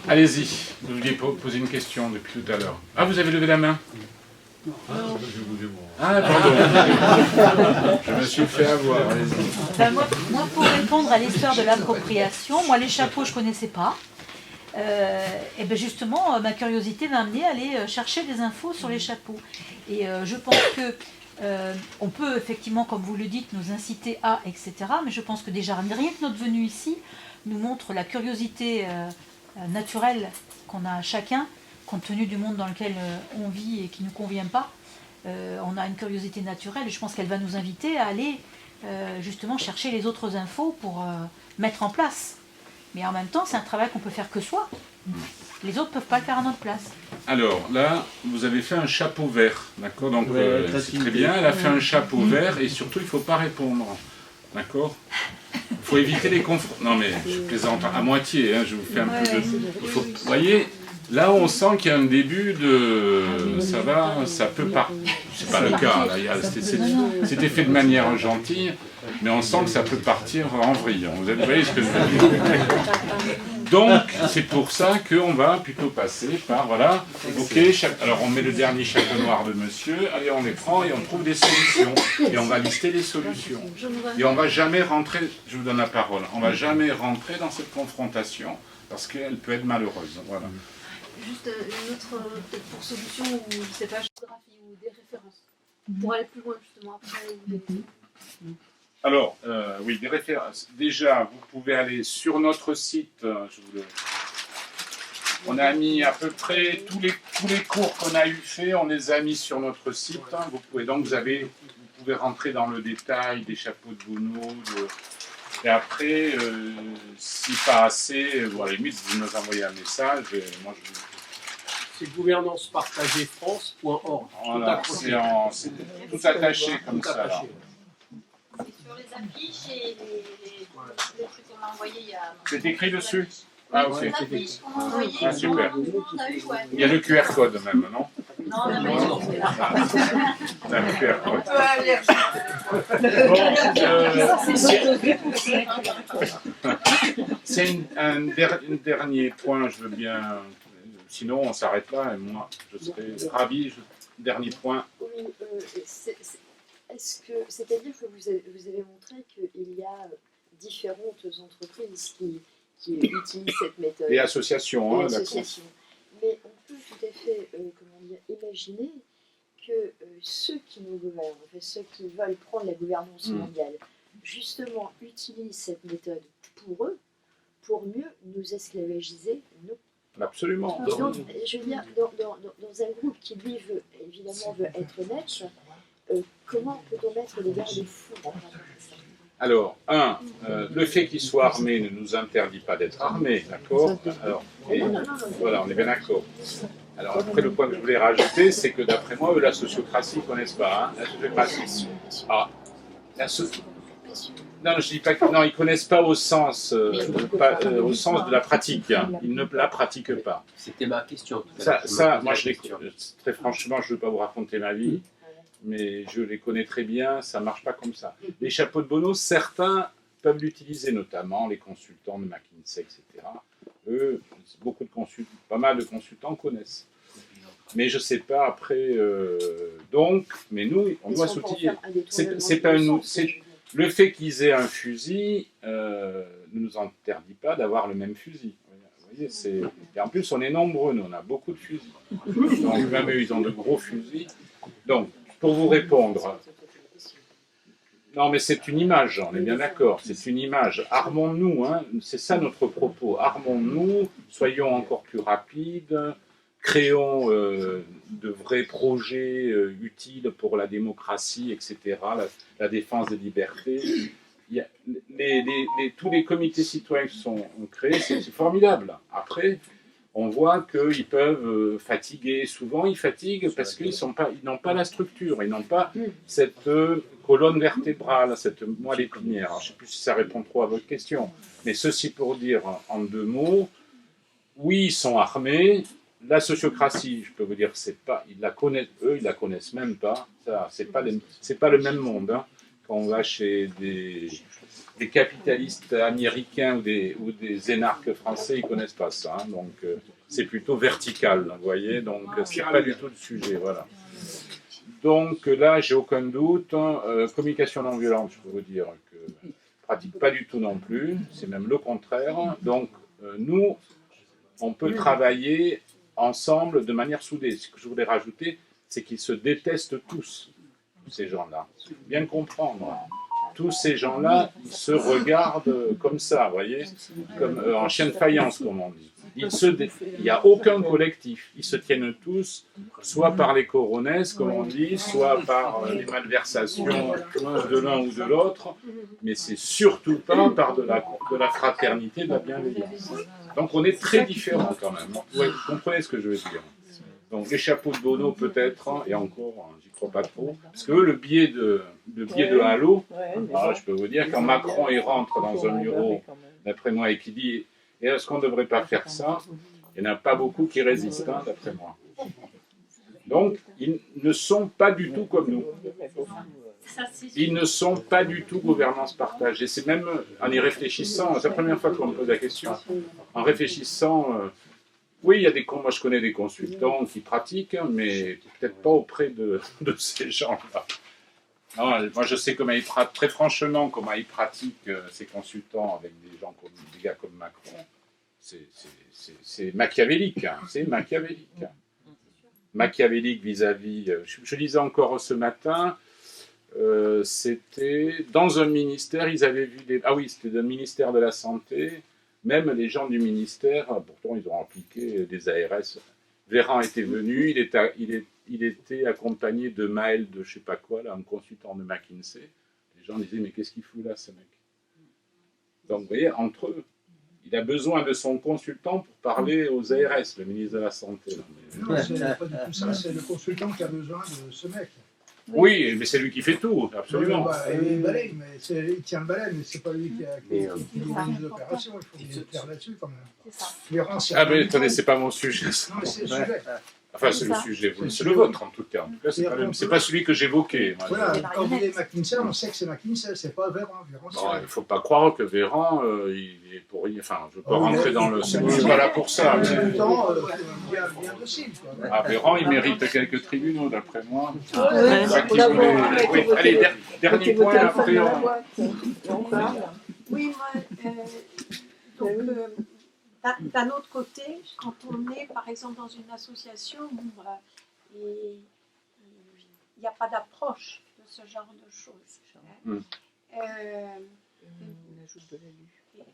Allez-y, vous vouliez poser une question depuis tout à l'heure. Ah, vous avez levé la main? Ah, pardon. Je me suis fait avoir. Allez-y. Ben moi, pour répondre à l'histoire de l'appropriation, moi les chapeaux je ne connaissais pas. Et ben justement, ma curiosité m'a amené à aller chercher des infos sur les chapeaux. Et je pense que on peut effectivement, comme vous le dites, nous inciter à, etc. Mais je pense que déjà, rien que notre venue ici nous montre la curiosité naturelle qu'on a chacun, compte tenu du monde dans lequel on vit et qui ne nous convient pas. On a une curiosité naturelle et je pense qu'elle va nous inviter à aller justement chercher les autres infos pour mettre en place. Mais en même temps, c'est un travail qu'on peut faire que soi. Les autres ne peuvent pas le faire à notre place. Alors là, vous avez fait un chapeau vert, d'accord? Donc c'est très bien, elle a fait un chapeau vert et surtout il ne faut pas répondre, d'accord? Il faut éviter les confrontations. Non mais je plaisante à moitié, hein, je vous fais un peu de... Vous voyez, là où on sent qu'il y a un début de... ça peut pas... C'est pas le cas, là, c'était fait de manière gentille, mais on sent que ça peut partir en vrille. Vous voyez ce que je veux dire? Donc, c'est pour ça qu'on va plutôt passer par, voilà, ok, alors on met le dernier chapeau noir de monsieur, allez on les prend et on trouve des solutions, et on va lister les solutions. Et on va jamais rentrer, je vous donne la parole, on va jamais rentrer dans cette confrontation, parce qu'elle peut être malheureuse, voilà. Juste une autre, peut-être pour solution, ou je sais pas, géographie ou des références, pour aller plus loin justement après. Alors, oui, des références. Déjà, vous pouvez aller sur notre site. On a mis à peu près tous les cours qu'on a eu fait, on les a mis sur notre site. Vous pouvez donc, vous pouvez rentrer dans le détail des chapeaux de Gounod. Et après, si pas assez, à la limite, vous nous envoyez un message. Et moi, C'est gouvernancpartagéfrance.org. Voilà, c'est tout attaché comme ça. Là. Sur les affiches et les trucs qu'on a envoyés il y a... C'est écrit dessus? Ah, ok. Les affiches qu'on a envoyées, Ah, super. on a eu, ouais. Il y a le QR code même, non? Non, on n'a pas eu, C'est un QR code. C'est un dernier point, je veux bien... Sinon, on s'arrête là et moi, je serais ravi. Dernier point. Oui, c'est-à-dire que vous avez montré qu'il y a différentes entreprises qui utilisent cette méthode. Et associations, hein, d'accord. Mais on peut tout à fait imaginer que ceux qui nous gouvernent, en fait, ceux qui veulent prendre la gouvernance mondiale, justement utilisent cette méthode pour eux, pour mieux nous esclavagiser, nous. Absolument. Donc, je veux dire, dans un groupe qui, lui, veut être net, comment peut-on mettre des garde-fous en fait? Alors, le fait qu'ils soient armés ne nous interdit pas d'être armés, d'accord? Alors, voilà, on est bien d'accord. Alors après, le point que je voulais rajouter, c'est que d'après moi, eux, la sociocratie, ils ne connaissent pas. Hein, la sociocratie. Ah, non, je dis pas que non, ils connaissent pas au sens, au sens de la pratique. Hein. Ils ne la pratiquent pas. C'était ma question. Ça, moi, très franchement, je ne veux pas vous raconter ma vie, mais je les connais très bien. Ça ne marche pas comme ça. Les chapeaux de Bono, certains peuvent l'utiliser, notamment les consultants de McKinsey, etc. Eux, pas mal de consultants connaissent. Mais je ne sais pas après. Donc, mais nous, on doit s'outiller. C'est pas le fait qu'ils aient un fusil ne nous interdit pas d'avoir le même fusil. Vous voyez, et en plus, on est nombreux, nous, on a beaucoup de fusils. Donc, même eux, ils ont de gros fusils. Donc, pour vous répondre, non, mais c'est une image, on est bien d'accord, c'est une image. Armons-nous, hein, c'est ça notre propos. Armons-nous, soyons encore plus rapides, créons de vrais projets utiles pour la démocratie, etc., la défense des libertés. Tous les comités citoyens qui sont créés, c'est formidable. Après, on voit qu'ils peuvent fatiguer. Souvent, ils fatiguent parce qu'ils n'ont pas la structure, ils n'ont pas cette colonne vertébrale, cette moelle épinière. Alors, je ne sais plus si ça répond trop à votre question, mais ceci pour dire en deux mots, oui, ils sont armés. La sociocratie, je peux vous dire, ils la connaissent même pas. Ça, c'est pas le même monde. Hein. Quand on va chez des capitalistes américains ou des énarques français, ils connaissent pas ça. Hein. Donc, c'est plutôt vertical, vous voyez. Donc, c'est pas du tout le sujet, voilà. Donc là, j'ai aucun doute. Communication non violente, je peux vous dire que je pratique pas du tout non plus. C'est même le contraire. Donc, nous, on peut travailler ensemble de manière soudée. Ce que je voulais rajouter, c'est qu'ils se détestent tous ces gens-là. Bien comprendre. Tous ces gens-là, ils se regardent comme ça, vous voyez, comme en chien de faïence, comme on dit. Il n'y a aucun collectif. Ils se tiennent tous, soit par les coronesses, comme on dit, soit par les malversations de l'un ou de l'autre, mais c'est surtout pas par de la fraternité, de la bienveillance. Donc on est très différents quand même. Vous comprenez ce que je veux dire. Donc les chapeaux de Bono peut-être, et encore, j'y crois pas trop, parce que eux, le biais de Halo, je peux vous dire, quand Macron il rentre dans un bureau, d'après moi, et qui dit « est-ce qu'on ne devrait pas faire ça ?», il n'y en a pas beaucoup qui résistent, hein, d'après moi. Donc, ils ne sont pas du tout comme nous. Ils ne sont pas du tout gouvernance partagée. C'est même en y réfléchissant, c'est la première fois qu'on me pose la question, en réfléchissant... oui, moi je connais des consultants qui pratiquent, mais peut-être pas auprès de ces gens-là. Non, moi je sais très franchement comment ils pratiquent ces consultants avec des gars comme Macron. C'est machiavélique, hein, c'est machiavélique. Machiavélique vis-à-vis... Je lisais encore ce matin, c'était dans un ministère, ils avaient vu des... Ah oui, c'était le ministère de la Santé. Même les gens du ministère, pourtant ils ont appliqué des ARS. Véran était venu, il était accompagné de Maël de je sais pas quoi, là, un consultant de McKinsey. Les gens disaient, mais qu'est-ce qu'il fout là, ce mec? Donc vous voyez, entre eux, il a besoin de son consultant pour parler aux ARS, le ministre de la Santé. Non, c'est pas du tout ça, c'est le consultant qui a besoin de ce mec. Oui, mais c'est lui qui fait tout, absolument. Il balaye, mais il tient le balai, mais c'est pas lui qui organise l'opération. Il faut qu'il clair là-dessus quand même. Ah mais attendez, c'est pas mon sujet. Non, mais c'est le sujet. Enfin, c'est le sujet, c'est le vôtre en tout cas. En tout cas, c'est pas celui que j'évoquais. Voilà, quand vous dites McKinsey, on sait que c'est McKinsey, c'est pas Véran. Il ne faut pas croire que Véran, il est pour rien. Enfin, je ne veux pas rentrer dans le. Je ne suis pas là pour ça. En même temps, bien docile. Véran, il mérite quelques tribunaux, d'après moi. Oui, allez, dernier point, après Oui, moi, donc, d'un autre côté, quand on est par exemple dans une association où il n'y a pas d'approche de ce genre de choses,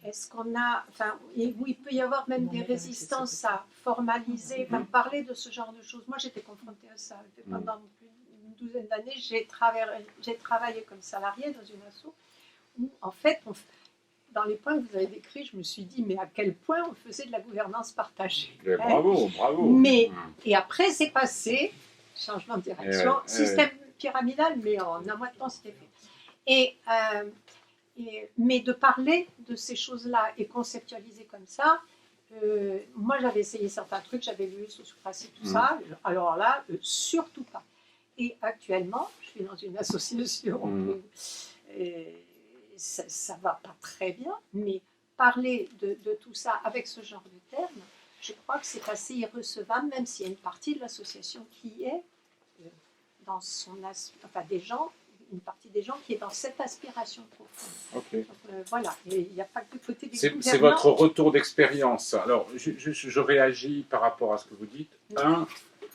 est-ce qu'on a, enfin, où il peut y avoir même des résistances à formaliser, enfin, parler de ce genre de choses. Moi, j'étais confrontée à ça. Pendant plus d'une douzaine d'années, j'ai travaillé comme salariée dans une asso où, en fait, dans les points que vous avez décrits, je me suis dit, mais à quel point on faisait de la gouvernance partagée. Bravo, bravo. Mais, et après, c'est passé, changement de direction, système pyramidal, mais en un mois de temps, c'était fait. Mais de parler de ces choses-là et conceptualiser comme ça, moi j'avais essayé certains trucs, j'avais lu Sociocratie, tout ça, alors là, surtout pas. Et actuellement, je suis dans une association, ça va pas très bien, mais parler de tout ça avec ce genre de termes, je crois que c'est assez irrecevable, même s'il y a une partie de l'association qui est dans son... Enfin, une partie des gens qui est dans cette aspiration profonde. Okay. Voilà, et il n'y a pas que du côté des gouvernants. C'est votre retour d'expérience. Alors, je réagis par rapport à ce que vous dites.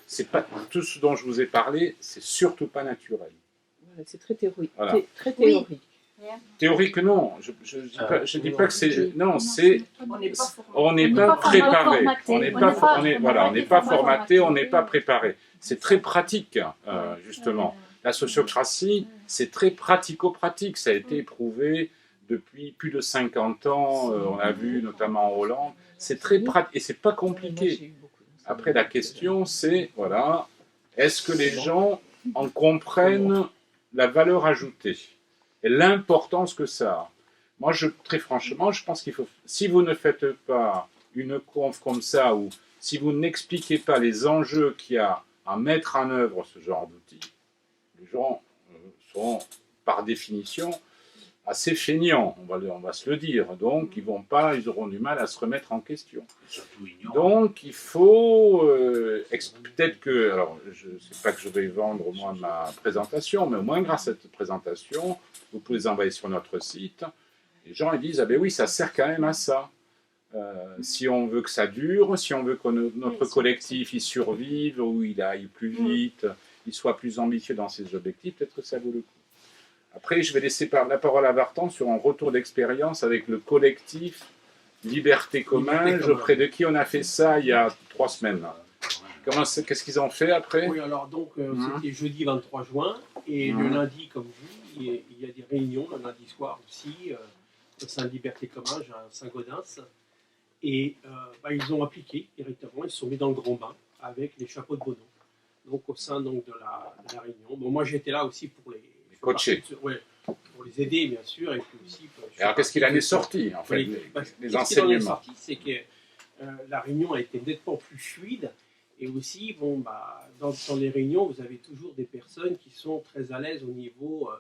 C'est pas tout ce dont je vous ai parlé, c'est surtout pas naturel. Voilà, c'est très théorique. Voilà. Très théorique. Oui. Théorique, non. Je dis pas que c'est... Non, c'est... On n'est pas préparé. On n'est pas formaté, on n'est pas préparé. C'est très pratique, justement. La sociocratie, c'est très pratico-pratique. Ça a été éprouvé depuis plus de 50 ans. On l'a vu notamment en Hollande. C'est très pratique et c'est pas compliqué. Après, la question, c'est, voilà, est-ce que les gens en comprennent la valeur ajoutée et l'importance que ça a? Moi, très franchement, je pense qu'il faut, si vous ne faites pas une conf comme ça, ou si vous n'expliquez pas les enjeux qu'il y a à mettre en œuvre ce genre d'outils, les gens sont, par définition, assez feignants, on va se le dire. Donc, ils auront du mal à se remettre en question. Donc, il faut... peut-être que... Alors, je ne sais pas que je vais vendre, moi, ma présentation, mais au moins, grâce à cette présentation, vous pouvez les envoyer sur notre site. Les gens, ils disent, ah ben oui, ça sert quand même à ça. Si on veut que ça dure, si on veut que notre collectif il survive, ou il aille plus vite, il soit plus ambitieux dans ses objectifs, peut-être que ça vaut le coup. Après, je vais laisser la parole à Vartan sur un retour d'expérience avec le collectif Liberté Commage, auprès de qui on a fait ça il y a 3 semaines. Qu'est-ce qu'ils ont fait après? Oui, alors donc, c'était jeudi 23 juin, et le lundi, comme vous, il y a des réunions, le lundi soir aussi, au sein de Liberté Commage à Saint-Gaudens. Et ils ont appliqué directement, ils se sont mis dans le grand bain avec les chapeaux de Bono. Donc au sein donc, de la réunion. Bon, moi j'étais là aussi pour les coacher. Pour les aider bien sûr. Et puis aussi, alors qu'est-ce qu'il en est sorti en fait, les enseignements? Ce qu'il en est sorti, c'est que la réunion a été nettement plus fluide. Et aussi, dans les réunions, vous avez toujours des personnes qui sont très à l'aise au niveau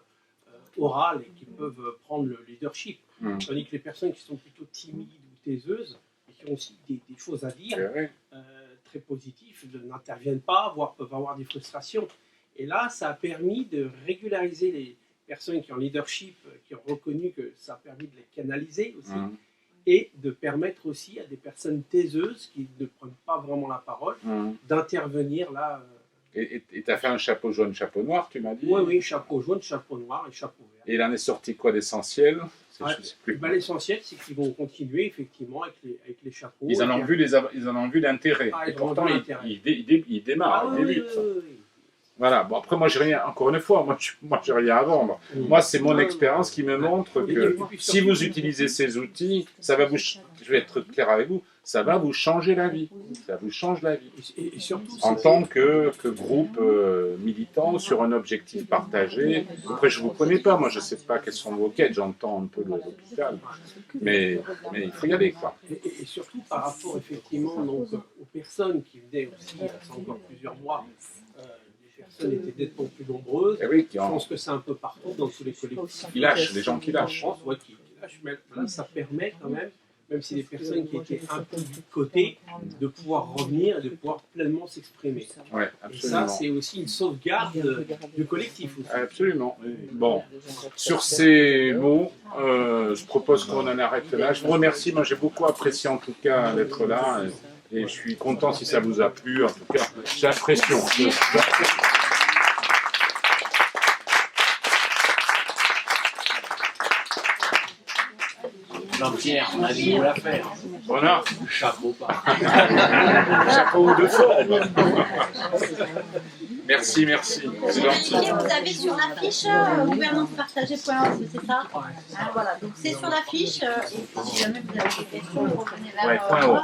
oral et qui peuvent prendre le leadership. Tandis que les personnes qui sont plutôt timides ou taiseuses, et qui ont aussi des choses à dire, très positives, n'interviennent pas, voire peuvent avoir des frustrations. Et là, ça a permis de régulariser les personnes qui ont leadership, qui ont reconnu que ça a permis de les canaliser aussi, et de permettre aussi à des personnes taiseuses qui ne prennent pas vraiment la parole, d'intervenir là. Et tu as fait un chapeau jaune, chapeau noir, tu m'as dit? Oui, chapeau jaune, chapeau noir et chapeau vert. Et il en est sorti quoi d'essentiel? L'essentiel, c'est qu'ils vont continuer effectivement avec les chapeaux. Ils en ont vu l'intérêt. Et pourtant, ils démarrent, ils débutent. Voilà, bon après moi j'ai rien, encore une fois, moi j'ai rien à vendre. Moi c'est mon expérience qui me montre que si vous utilisez ces outils, ça va vous, je vais être clair avec vous, ça va vous changer la vie. Ça vous change la vie. Et surtout, en tant que groupe militant sur un objectif partagé. Après je ne vous connais pas, moi je ne sais pas quelles sont vos quêtes, j'entends un peu l'hôpital, mais il faut y aller quoi. Et surtout par rapport effectivement donc, aux personnes qui venaient aussi, il y a encore plusieurs mois, les personnes étaient nettement plus nombreuses. Je pense que c'est un peu partout dans tous les collectifs. Qui lâchent, les gens qui lâchent. Qui lâchent, mais là ça permet quand même si les personnes qui étaient un peu du côté, de pouvoir revenir et de pouvoir pleinement s'exprimer. Ouais, et ça, c'est aussi une sauvegarde du collectif. Aussi. Absolument. Bon, sur ces mots, je propose qu'on en arrête là. Je vous remercie, moi j'ai beaucoup apprécié en tout cas d'être là. Et je suis content si ça vous a plu. En tout cas, j'ai l'impression. Jean-Pierre, on a dit où la faire. Voilà. Chapeau pas. Chapeau de forme. Merci, merci. C'est gentil. Vous avez sur la fiche gouvernemencepartagée.org, c'est ça? Ah, voilà, donc c'est sur la fiche. Et puis si jamais vous avez des questions, vous revenez vers moi.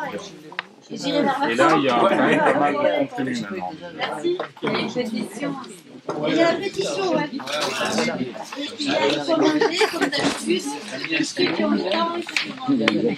Et j'irai vers Et là, il y a quand même pas mal de contenu maintenant. Merci. Il y a une pétition. Il y a la pétition, ouais. Et puis il y a il faut manger, comme d'habitude. Ceux qui ont le temps, il faut manger.